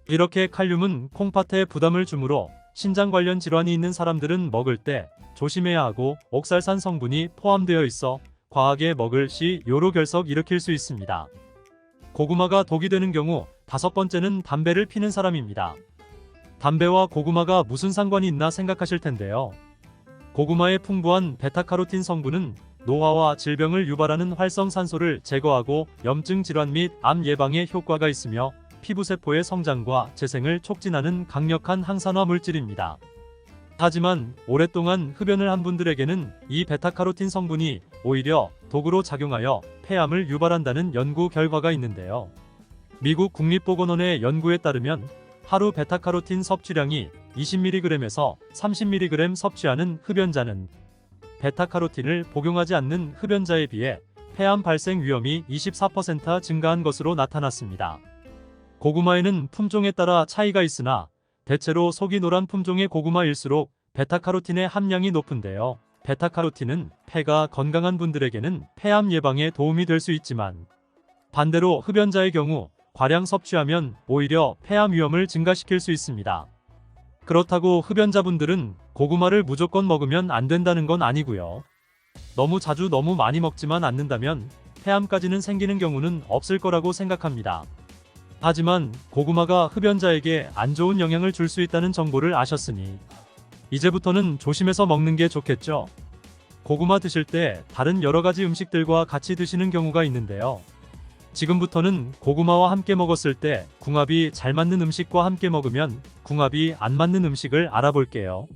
이렇게 칼륨은 콩팥에 부담을 주므로 신장 관련 질환이 있는 사람들은 먹을 때 조심해야 하고 옥살산 성분이 포함되어 있어 과하게 먹을 시 요로결석 일으킬 수 있습니다. 고구마가 독이 되는 경우 5번째는 담배를 피는 사람입니다. 담배와 고구마가 무슨 상관이 있나 생각하실 텐데요. 고구마의 풍부한 베타카로틴 성분은 노화와 질병을 유발하는 활성산소를 제거하고 염증 질환 및 암 예방에 효과가 있으며 피부세포의 성장과 재생을 촉진하는 강력한 항산화 물질입니다. 하지만 오랫동안 흡연을 한 분들에게는 이 베타카로틴 성분이 오히려 독으로 작용하여 폐암을 유발한다는 연구 결과가 있는데요. 미국 국립보건원의 연구에 따르면 하루 베타카로틴 섭취량이 20mg에서 30mg 섭취하는 흡연자는 베타카로틴을 복용하지 않는 흡연자에 비해 폐암 발생 위험이 24% 증가한 것으로 나타났습니다. 고구마에는 품종에 따라 차이가 있으나 대체로 속이 노란 품종의 고구마일수록 베타카로틴의 함량이 높은데요. 베타카로틴은 폐가 건강한 분들에게는 폐암 예방에 도움이 될 수 있지만 반대로 흡연자의 경우 과량 섭취하면 오히려 폐암 위험을 증가시킬 수 있습니다. 그렇다고 흡연자분들은 고구마를 무조건 먹으면 안 된다는 건 아니고요. 너무 자주 너무 많이 먹지만 않는다면 폐암까지는 생기는 경우는 없을 거라고 생각합니다. 하지만 고구마가 흡연자에게 안 좋은 영향을 줄 수 있다는 정보를 아셨으니 이제부터는 조심해서 먹는 게 좋겠죠. 고구마 드실 때 다른 여러 가지 음식들과 같이 드시는 경우가 있는데요. 지금부터는 고구마와 함께 먹었을 때 궁합이 잘 맞는 음식과 함께 먹으면 궁합이 안 맞는 음식을 알아볼게요.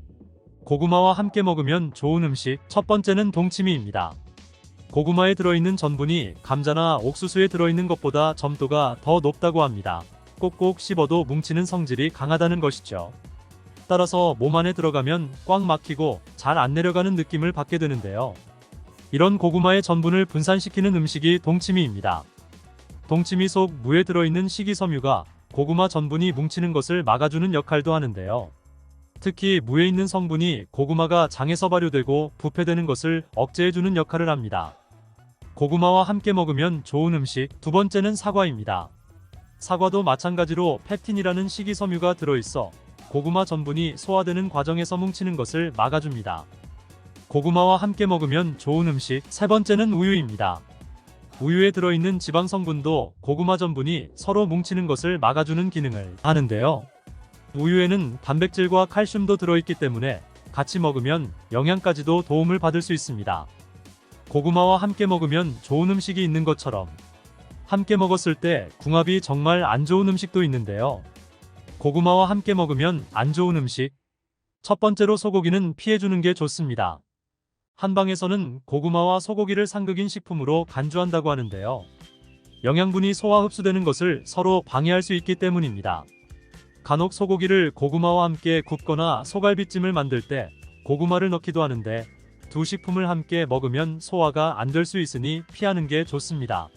고구마와 함께 먹으면 좋은 음식, 첫 번째는 동치미입니다. 고구마에 들어있는 전분이 감자나 옥수수에 들어있는 것보다 점도가 더 높다고 합니다. 꼭꼭 씹어도 뭉치는 성질이 강하다는 것이죠. 따라서 몸 안에 들어가면 꽉 막히고 잘 안 내려가는 느낌을 받게 되는데요. 이런 고구마의 전분을 분산시키는 음식이 동치미입니다. 동치미 속 무에 들어있는 식이섬유가 고구마 전분이 뭉치는 것을 막아주는 역할도 하는데요. 특히 무에 있는 성분이 고구마가 장에서 발효되고 부패되는 것을 억제해주는 역할을 합니다. 고구마와 함께 먹으면 좋은 음식, 두 번째는 사과입니다. 사과도 마찬가지로 펩틴이라는 식이섬유가 들어있어 고구마 전분이 소화되는 과정에서 뭉치는 것을 막아줍니다. 고구마와 함께 먹으면 좋은 음식. 세 번째는 우유입니다. 우유에 들어있는 지방 성분도 고구마 전분이 서로 뭉치는 것을 막아주는 기능을 하는데요. 우유에는 단백질과 칼슘도 들어있기 때문에 같이 먹으면 영양까지도 도움을 받을 수 있습니다. 고구마와 함께 먹으면 좋은 음식이 있는 것처럼 함께 먹었을 때 궁합이 정말 안 좋은 음식도 있는데요. 고구마와 함께 먹으면 안 좋은 음식. 첫 번째로 소고기는 피해주는 게 좋습니다. 한방에서는 고구마와 소고기를 상극인 식품으로 간주한다고 하는데요. 영양분이 소화 흡수되는 것을 서로 방해할 수 있기 때문입니다. 간혹 소고기를 고구마와 함께 굽거나 소갈비찜을 만들 때 고구마를 넣기도 하는데 두 식품을 함께 먹으면 소화가 안 될 수 있으니 피하는 게 좋습니다.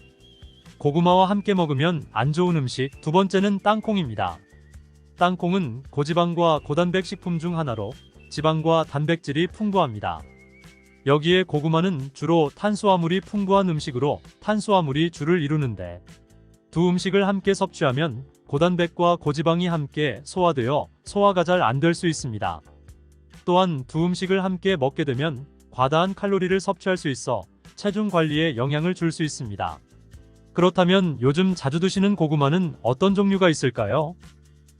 고구마와 함께 먹으면 안 좋은 음식. 두 번째는 땅콩입니다. 땅콩은 고지방과 고단백 식품 중 하나로 지방과 단백질이 풍부합니다. 여기에 고구마는 주로 탄수화물이 풍부한 음식으로 탄수화물이 주를 이루는데 두 음식을 함께 섭취하면 고단백과 고지방이 함께 소화되어 소화가 잘 안 될 수 있습니다. 또한 두 음식을 함께 먹게 되면 과다한 칼로리를 섭취할 수 있어 체중 관리에 영향을 줄 수 있습니다. 그렇다면 요즘 자주 드시는 고구마는 어떤 종류가 있을까요?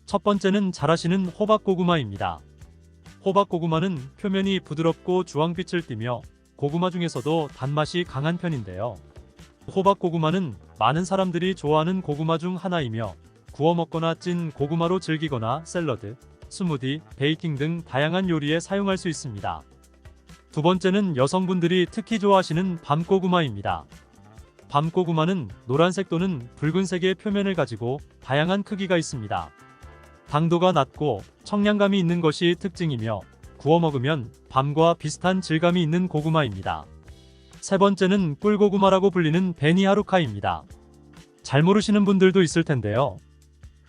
첫 번째는 잘 아시는 호박고구마입니다. 호박고구마는 표면이 부드럽고 주황빛을 띠며 고구마 중에서도 단맛이 강한 편인데요. 호박고구마는 많은 사람들이 좋아하는 고구마 중 하나이며 구워 먹거나 찐 고구마로 즐기거나 샐러드, 스무디, 베이킹 등 다양한 요리에 사용할 수 있습니다. 두 번째는 여성분들이 특히 좋아하시는 밤고구마입니다. 밤고구마는 노란색 또는 붉은색의 표면을 가지고 다양한 크기가 있습니다. 당도가 낮고 청량감이 있는 것이 특징이며 구워 먹으면 밤과 비슷한 질감이 있는 고구마입니다. 세 번째는 꿀고구마라고 불리는 베니하루카입니다. 잘 모르시는 분들도 있을 텐데요.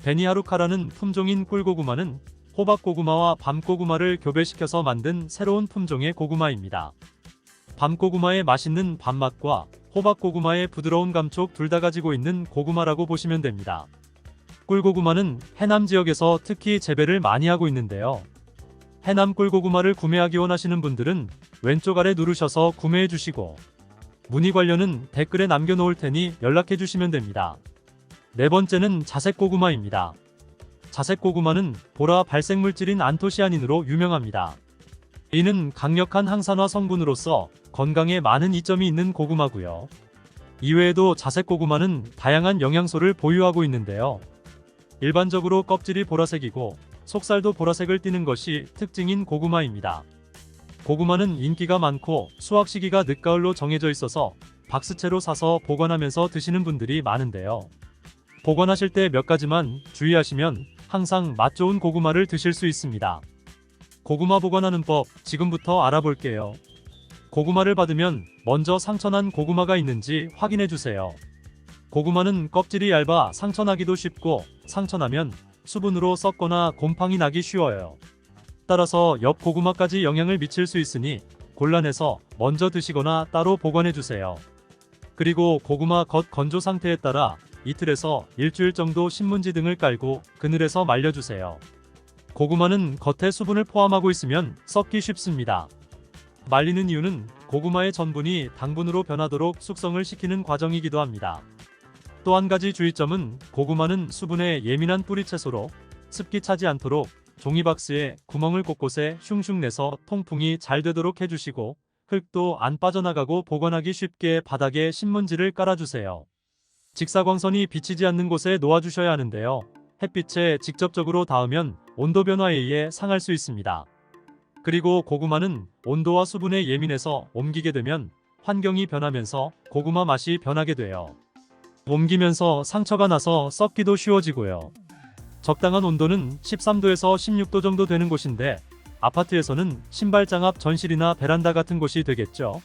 베니하루카라는 품종인 꿀고구마는 호박고구마와 밤고구마를 교배시켜서 만든 새로운 품종의 고구마입니다. 밤고구마의 맛있는 밥맛과 호박고구마의 부드러운 감촉 둘 다 가지고 있는 고구마라고 보시면 됩니다. 꿀고구마는 해남 지역에서 특히 재배를 많이 하고 있는데요. 해남 꿀고구마를 구매하기 원하시는 분들은 왼쪽 아래 누르셔서 구매해 주시고 문의 관련은 댓글에 남겨놓을 테니 연락해 주시면 됩니다. 네 번째는 자색고구마입니다. 자색고구마는 보라 발색물질인 안토시아닌으로 유명합니다. 이는 강력한 항산화 성분으로서 건강에 많은 이점이 있는 고구마고요. 이외에도 자색고구마는 다양한 영양소를 보유하고 있는데요. 일반적으로 껍질이 보라색이고 속살도 보라색을 띠는 것이 특징인 고구마입니다. 고구마는 인기가 많고 수확 시기가 늦가을로 정해져 있어서 박스채로 사서 보관하면서 드시는 분들이 많은데요. 보관하실 때 몇 가지만 주의하시면 항상 맛 좋은 고구마를 드실 수 있습니다. 고구마 보관하는 법 지금부터 알아볼게요. 고구마를 받으면 먼저 상처난 고구마가 있는지 확인해 주세요. 고구마는 껍질이 얇아 상처나기도 쉽고 상처나면 수분으로 썩거나 곰팡이 나기 쉬워요. 따라서 옆 고구마까지 영향을 미칠 수 있으니 골라내서 먼저 드시거나 따로 보관해 주세요. 그리고 고구마 겉 건조 상태에 따라 이틀에서 일주일 정도 신문지 등을 깔고 그늘에서 말려주세요. 고구마는 겉에 수분을 포함하고 있으면 썩기 쉽습니다. 말리는 이유는 고구마의 전분이 당분으로 변하도록 숙성을 시키는 과정이기도 합니다. 또 한 가지 주의점은 고구마는 수분에 예민한 뿌리 채소로 습기 차지 않도록 종이박스에 구멍을 곳곳에 슝슝 내서 통풍이 잘 되도록 해주시고 흙도 안 빠져나가고 보관하기 쉽게 바닥에 신문지를 깔아주세요. 직사광선이 비치지 않는 곳에 놓아주셔야 하는데요. 햇빛에 직접적으로 닿으면 온도 변화에 의해 상할 수 있습니다. 그리고 고구마는 온도와 수분에 예민해서 옮기게 되면 환경이 변하면서 고구마 맛이 변하게 돼요. 옮기면서 상처가 나서 썩기도 쉬워지고요. 적당한 온도는 13도에서 16도 정도 되는 곳인데 아파트에서는 신발장 앞 전실이나 베란다 같은 곳이 되겠죠.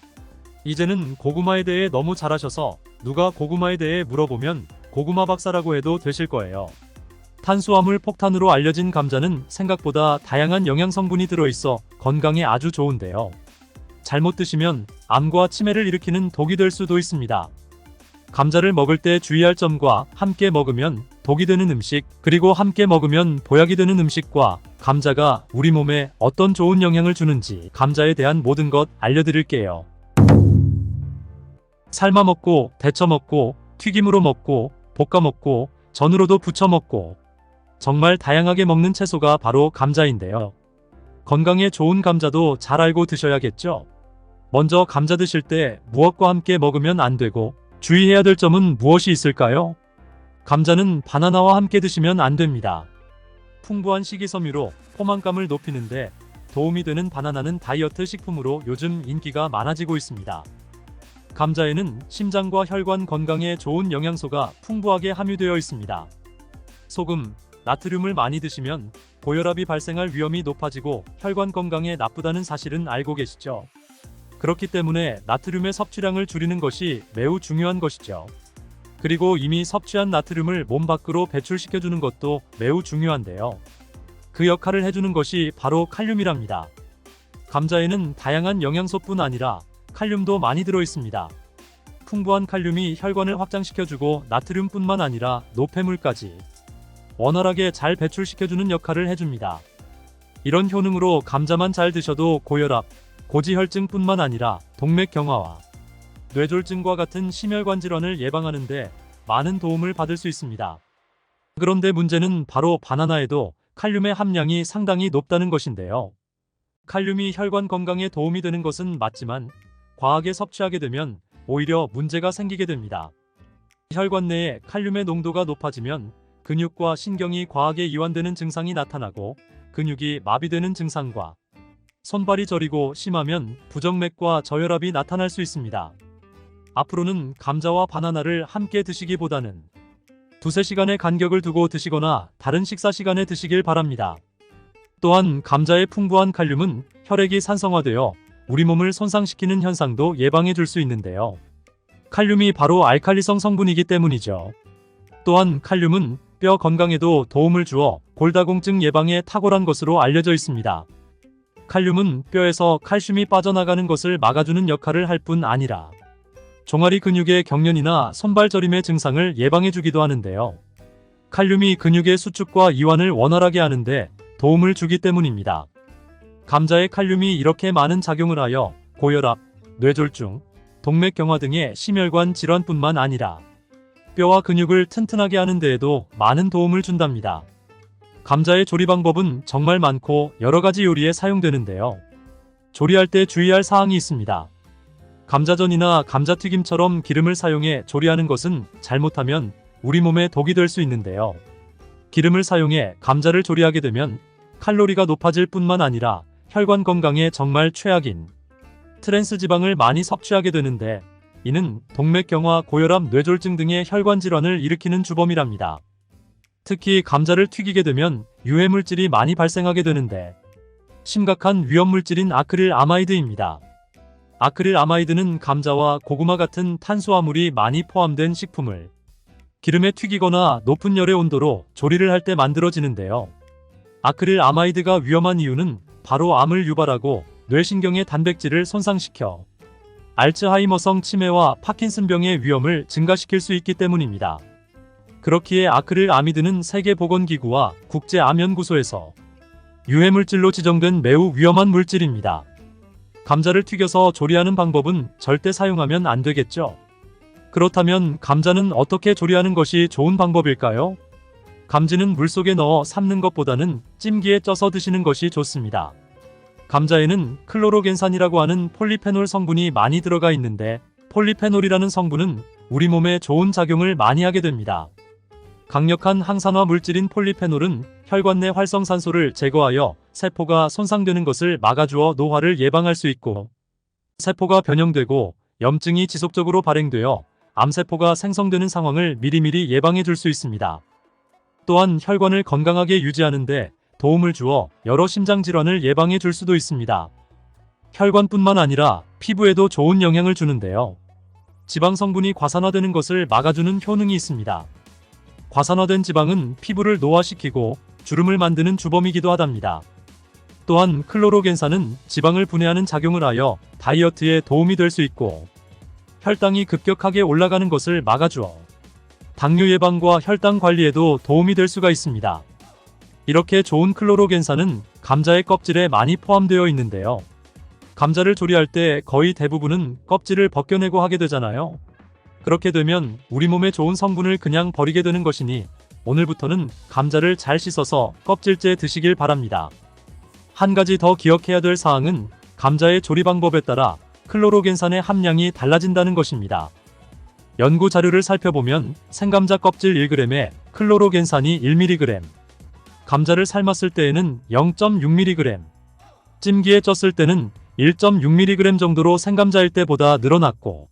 이제는 고구마에 대해 너무 잘 아셔서 누가 고구마에 대해 물어보면 고구마 박사라고 해도 되실 거예요. 탄수화물 폭탄으로 알려진 감자는 생각보다 다양한 영양 성분이 들어있어 건강에 아주 좋은데요. 잘못 드시면 암과 치매를 일으키는 독이 될 수도 있습니다. 감자를 먹을 때 주의할 점과 함께 먹으면 독이 되는 음식, 그리고 함께 먹으면 보약이 되는 음식과 감자가 우리 몸에 어떤 좋은 영향을 주는지 감자에 대한 모든 것 알려드릴게요. 삶아 먹고, 데쳐 먹고, 튀김으로 먹고, 볶아 먹고, 전으로도 부쳐 먹고, 정말 다양하게 먹는 채소가 바로 감자인데요. 건강에 좋은 감자도 잘 알고 드셔야겠죠? 먼저 감자 드실 때 무엇과 함께 먹으면 안 되고 주의해야 될 점은 무엇이 있을까요? 감자는 바나나와 함께 드시면 안 됩니다. 풍부한 식이섬유로 포만감을 높이는데 도움이 되는 바나나는 다이어트 식품으로 요즘 인기가 많아지고 있습니다. 감자에는 심장과 혈관 건강에 좋은 영양소가 풍부하게 함유되어 있습니다. 소금, 나트륨을 많이 드시면 고혈압이 발생할 위험이 높아지고 혈관 건강에 나쁘다는 사실은 알고 계시죠? 그렇기 때문에 나트륨의 섭취량을 줄이는 것이 매우 중요한 것이죠. 그리고 이미 섭취한 나트륨을 몸 밖으로 배출시켜주는 것도 매우 중요한데요. 그 역할을 해주는 것이 바로 칼륨이랍니다. 감자에는 다양한 영양소뿐 아니라 칼륨도 많이 들어있습니다. 풍부한 칼륨이 혈관을 확장시켜주고 나트륨뿐만 아니라 노폐물까지 원활하게 잘 배출시켜주는 역할을 해줍니다. 이런 효능으로 감자만 잘 드셔도 고혈압, 고지혈증뿐만 아니라 동맥경화와 뇌졸중과 같은 심혈관 질환을 예방하는 데 많은 도움을 받을 수 있습니다. 그런데 문제는 바로 바나나에도 칼륨의 함량이 상당히 높다는 것인데요. 칼륨이 혈관 건강에 도움이 되는 것은 맞지만 과하게 섭취하게 되면 오히려 문제가 생기게 됩니다. 혈관 내에 칼륨의 농도가 높아지면 근육과 신경이 과하게 이완되는 증상이 나타나고 근육이 마비되는 증상과 손발이 저리고 심하면 부정맥과 저혈압이 나타날 수 있습니다. 앞으로는 감자와 바나나를 함께 드시기보다는 두세 시간의 간격을 두고 드시거나 다른 식사 시간에 드시길 바랍니다. 또한 감자의 풍부한 칼륨은 혈액이 산성화되어 우리 몸을 손상시키는 현상도 예방해 줄 수 있는데요. 칼륨이 바로 알칼리성 성분이기 때문이죠. 또한 칼륨은 뼈 건강에도 도움을 주어 골다공증 예방에 탁월한 것으로 알려져 있습니다. 칼륨은 뼈에서 칼슘이 빠져나가는 것을 막아주는 역할을 할 뿐 아니라 종아리 근육의 경련이나 손발 저림의 증상을 예방해주기도 하는데요. 칼륨이 근육의 수축과 이완을 원활하게 하는데 도움을 주기 때문입니다. 감자의 칼륨이 이렇게 많은 작용을 하여 고혈압, 뇌졸중, 동맥경화 등의 심혈관 질환뿐만 아니라 뼈와 근육을 튼튼하게 하는 데에도 많은 도움을 준답니다. 감자의 조리 방법은 정말 많고 여러 가지 요리에 사용되는데요. 조리할 때 주의할 사항이 있습니다. 감자전이나 감자튀김처럼 기름을 사용해 조리하는 것은 잘못하면 우리 몸에 독이 될 수 있는데요. 기름을 사용해 감자를 조리하게 되면 칼로리가 높아질 뿐만 아니라 혈관 건강에 정말 최악인 트랜스 지방을 많이 섭취하게 되는데 이는 동맥경화, 고혈압, 뇌졸중 등의 혈관 질환을 일으키는 주범이랍니다. 특히 감자를 튀기게 되면 유해물질이 많이 발생하게 되는데 심각한 위험물질인 아크릴 아마이드입니다. 아크릴 아마이드는 감자와 고구마 같은 탄수화물이 많이 포함된 식품을 기름에 튀기거나 높은 열의 온도로 조리를 할 때 만들어지는데요. 아크릴 아마이드가 위험한 이유는 바로 암을 유발하고 뇌신경의 단백질을 손상시켜 알츠하이머성 치매와 파킨슨병의 위험을 증가시킬 수 있기 때문입니다. 그렇기에 아크릴 아미드는 세계보건기구와 국제암연구소에서 유해물질로 지정된 매우 위험한 물질입니다. 감자를 튀겨서 조리하는 방법은 절대 사용하면 안 되겠죠. 그렇다면 감자는 어떻게 조리하는 것이 좋은 방법일까요? 감지는 물속에 넣어 삶는 것보다는 찜기에 쪄서 드시는 것이 좋습니다. 감자에는 클로로겐산이라고 하는 폴리페놀 성분이 많이 들어가 있는데 폴리페놀이라는 성분은 우리 몸에 좋은 작용을 많이 하게 됩니다. 강력한 항산화 물질인 폴리페놀은 혈관 내 활성산소를 제거하여 세포가 손상되는 것을 막아주어 노화를 예방할 수 있고 세포가 변형되고 염증이 지속적으로 발행되어 암세포가 생성되는 상황을 미리미리 예방해 줄 수 있습니다. 또한 혈관을 건강하게 유지하는 데 도움을 주어 여러 심장질환을 예방해 줄 수도 있습니다. 혈관뿐만 아니라 피부에도 좋은 영향을 주는데요. 지방 성분이 과산화되는 것을 막아주는 효능이 있습니다. 과산화된 지방은 피부를 노화시키고 주름을 만드는 주범이기도 하답니다. 또한 클로로겐산은 지방을 분해하는 작용을 하여 다이어트에 도움이 될 수 있고 혈당이 급격하게 올라가는 것을 막아주어 당뇨 예방과 혈당 관리에도 도움이 될 수가 있습니다. 이렇게 좋은 클로로겐산은 감자의 껍질에 많이 포함되어 있는데요. 감자를 조리할 때 거의 대부분은 껍질을 벗겨내고 하게 되잖아요. 그렇게 되면 우리 몸에 좋은 성분을 그냥 버리게 되는 것이니 오늘부터는 감자를 잘 씻어서 껍질째 드시길 바랍니다. 한 가지 더 기억해야 될 사항은 감자의 조리 방법에 따라 클로로겐산의 함량이 달라진다는 것입니다. 연구 자료를 살펴보면 생감자 껍질 1g에 클로로겐산이 1mg, 감자를 삶았을 때에는 0.6mg, 찜기에 쪘을 때는 1.6mg 정도로 생감자일 때보다 늘어났고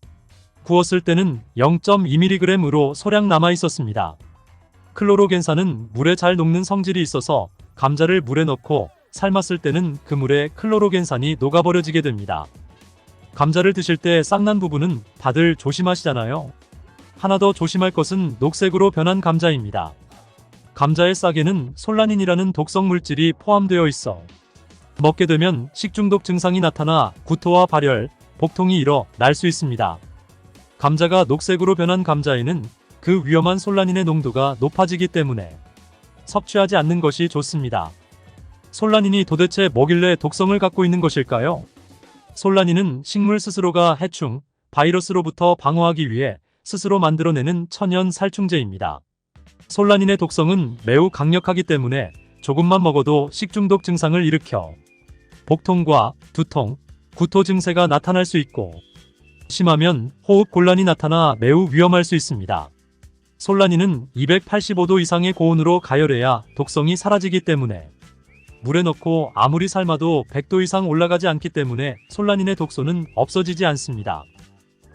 구웠을 때는 0.2mg으로 소량 남아 있었습니다. 클로로겐산은 물에 잘 녹는 성질이 있어서 감자를 물에 넣고 삶았을 때는 그 물에 클로로겐산이 녹아버려지게 됩니다. 감자를 드실 때 싹난 부분은 다들 조심하시잖아요. 하나 더 조심할 것은 녹색으로 변한 감자입니다. 감자의 싹에는 솔라닌이라는 독성 물질이 포함되어 있어 먹게 되면 식중독 증상이 나타나 구토와 발열, 복통이 일어날 수 있습니다. 감자가 녹색으로 변한 감자에는 그 위험한 솔라닌의 농도가 높아지기 때문에 섭취하지 않는 것이 좋습니다. 솔라닌이 도대체 뭐길래 독성을 갖고 있는 것일까요? 솔라닌은 식물 스스로가 해충, 바이러스로부터 방어하기 위해 스스로 만들어내는 천연 살충제입니다. 솔라닌의 독성은 매우 강력하기 때문에 조금만 먹어도 식중독 증상을 일으켜 복통과 두통, 구토 증세가 나타날 수 있고 심하면 호흡 곤란이 나타나 매우 위험할 수 있습니다. 솔라닌은 285도 이상의 고온으로 가열해야 독성이 사라지기 때문에 물에 넣고 아무리 삶아도 100도 이상 올라가지 않기 때문에 솔라닌의 독소는 없어지지 않습니다.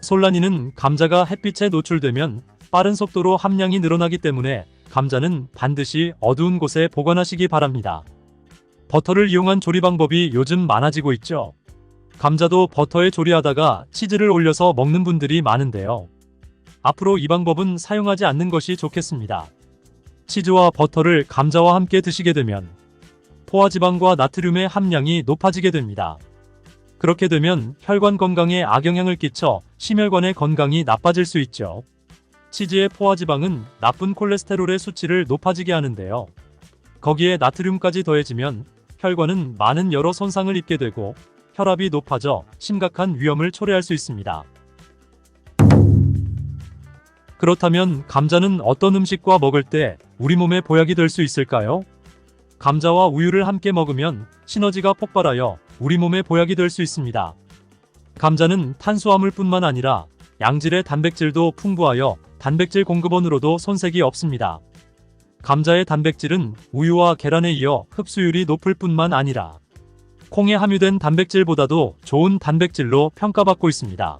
솔라닌은 감자가 햇빛에 노출되면 빠른 속도로 함량이 늘어나기 때문에 감자는 반드시 어두운 곳에 보관하시기 바랍니다. 버터를 이용한 조리 방법이 요즘 많아지고 있죠. 감자도 버터에 조리하다가 치즈를 올려서 먹는 분들이 많은데요. 앞으로 이 방법은 사용하지 않는 것이 좋겠습니다. 치즈와 버터를 감자와 함께 드시게 되면 포화지방과 나트륨의 함량이 높아지게 됩니다. 그렇게 되면 혈관 건강에 악영향을 끼쳐 심혈관의 건강이 나빠질 수 있죠. 치즈의 포화지방은 나쁜 콜레스테롤의 수치를 높아지게 하는데요. 거기에 나트륨까지 더해지면 혈관은 많은 여러 손상을 입게 되고 혈압이 높아져 심각한 위험을 초래할 수 있습니다. 그렇다면 감자는 어떤 음식과 먹을 때 우리 몸에 보약이 될 수 있을까요? 감자와 우유를 함께 먹으면 시너지가 폭발하여 우리 몸에 보약이 될 수 있습니다. 감자는 탄수화물뿐만 아니라 양질의 단백질도 풍부하여 단백질 공급원으로도 손색이 없습니다. 감자의 단백질은 우유와 계란에 이어 흡수율이 높을 뿐만 아니라 콩에 함유된 단백질보다도 좋은 단백질로 평가받고 있습니다.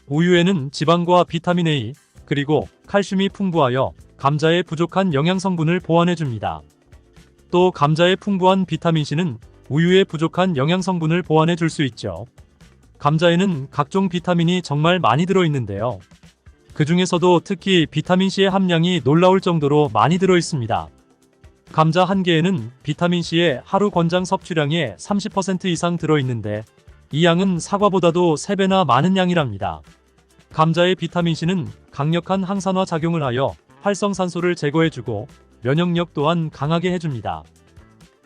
우유에는 지방과 비타민 A, 그리고 칼슘이 풍부하여 감자의 부족한 영양 성분을 보완해줍니다. 또 감자의 풍부한 비타민C는 우유의 부족한 영양 성분을 보완해 줄 수 있죠. 감자에는 각종 비타민이 정말 많이 들어있는데요. 그 중에서도 특히 비타민C의 함량이 놀라울 정도로 많이 들어있습니다. 감자 한 개에는 비타민C의 하루 권장 섭취량의 30% 이상 들어있는데 이 양은 사과보다도 3배나 많은 양이랍니다. 감자의 비타민C는 강력한 항산화 작용을 하여 활성산소를 제거해주고 면역력 또한 강하게 해줍니다.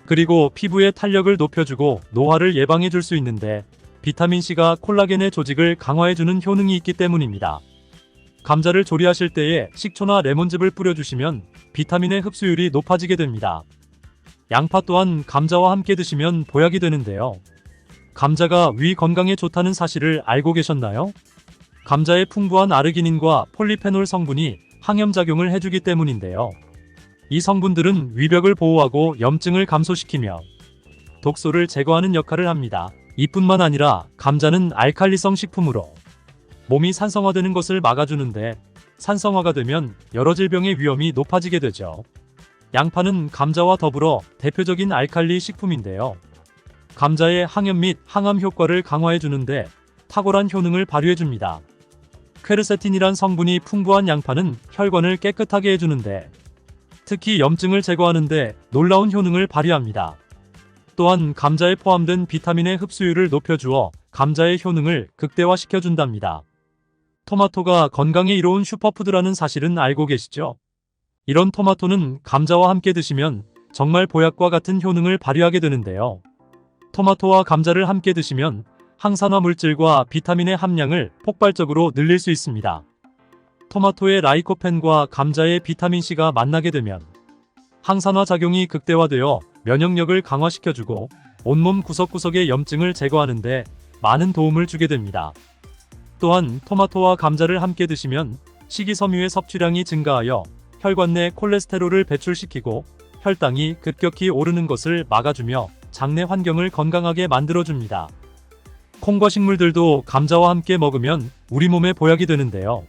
그리고 피부의 탄력을 높여주고 노화를 예방해줄 수 있는데 비타민C가 콜라겐의 조직을 강화해주는 효능이 있기 때문입니다. 감자를 조리하실 때에 식초나 레몬즙을 뿌려주시면 비타민의 흡수율이 높아지게 됩니다. 양파 또한 감자와 함께 드시면 보약이 되는데요. 감자가 위 건강에 좋다는 사실을 알고 계셨나요? 감자의 풍부한 아르기닌과 폴리페놀 성분이 항염작용을 해주기 때문인데요. 이 성분들은 위벽을 보호하고 염증을 감소시키며 독소를 제거하는 역할을 합니다. 이뿐만 아니라 감자는 알칼리성 식품으로 몸이 산성화되는 것을 막아주는데 산성화가 되면 여러 질병의 위험이 높아지게 되죠. 양파는 감자와 더불어 대표적인 알칼리 식품인데요. 감자의 항염 및 항암 효과를 강화해주는데 탁월한 효능을 발휘해줍니다. 퀘르세틴이란 성분이 풍부한 양파는 혈관을 깨끗하게 해주는데 특히 염증을 제거하는데 놀라운 효능을 발휘합니다. 또한 감자에 포함된 비타민의 흡수율을 높여주어 감자의 효능을 극대화시켜준답니다. 토마토가 건강에 이로운 슈퍼푸드라는 사실은 알고 계시죠? 이런 토마토는 감자와 함께 드시면 정말 보약과 같은 효능을 발휘하게 되는데요. 토마토와 감자를 함께 드시면 항산화 물질과 비타민의 함량을 폭발적으로 늘릴 수 있습니다. 토마토의 라이코펜과 감자의 비타민C가 만나게 되면 항산화 작용이 극대화되어 면역력을 강화시켜주고 온몸 구석구석의 염증을 제거하는 데 많은 도움을 주게 됩니다. 또한 토마토와 감자를 함께 드시면 식이섬유의 섭취량이 증가하여 혈관 내 콜레스테롤을 배출시키고 혈당이 급격히 오르는 것을 막아주며 장내 환경을 건강하게 만들어줍니다. 콩과 식물들도 감자와 함께 먹으면 우리 몸에 보약이 되는데요.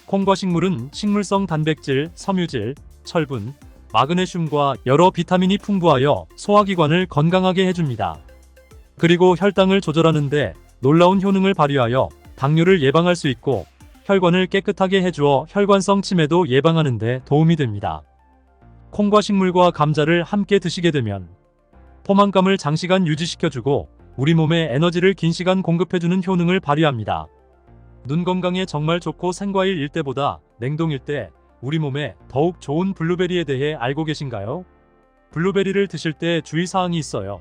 콩과 식물은 식물성 단백질, 섬유질, 철분, 마그네슘과 여러 비타민이 풍부하여 소화기관을 건강하게 해줍니다. 그리고 혈당을 조절하는데 놀라운 효능을 발휘하여 당뇨를 예방할 수 있고 혈관을 깨끗하게 해주어 혈관성 치매도 예방하는 데 도움이 됩니다. 콩과 식물과 감자를 함께 드시게 되면 포만감을 장시간 유지시켜주고 우리 몸에 에너지를 긴 시간 공급해주는 효능을 발휘합니다. 눈 건강에 정말 좋고 생과일일 때보다 냉동일 때 우리 몸에 더욱 좋은 블루베리에 대해 알고 계신가요? 블루베리를 드실 때 주의사항이 있어요.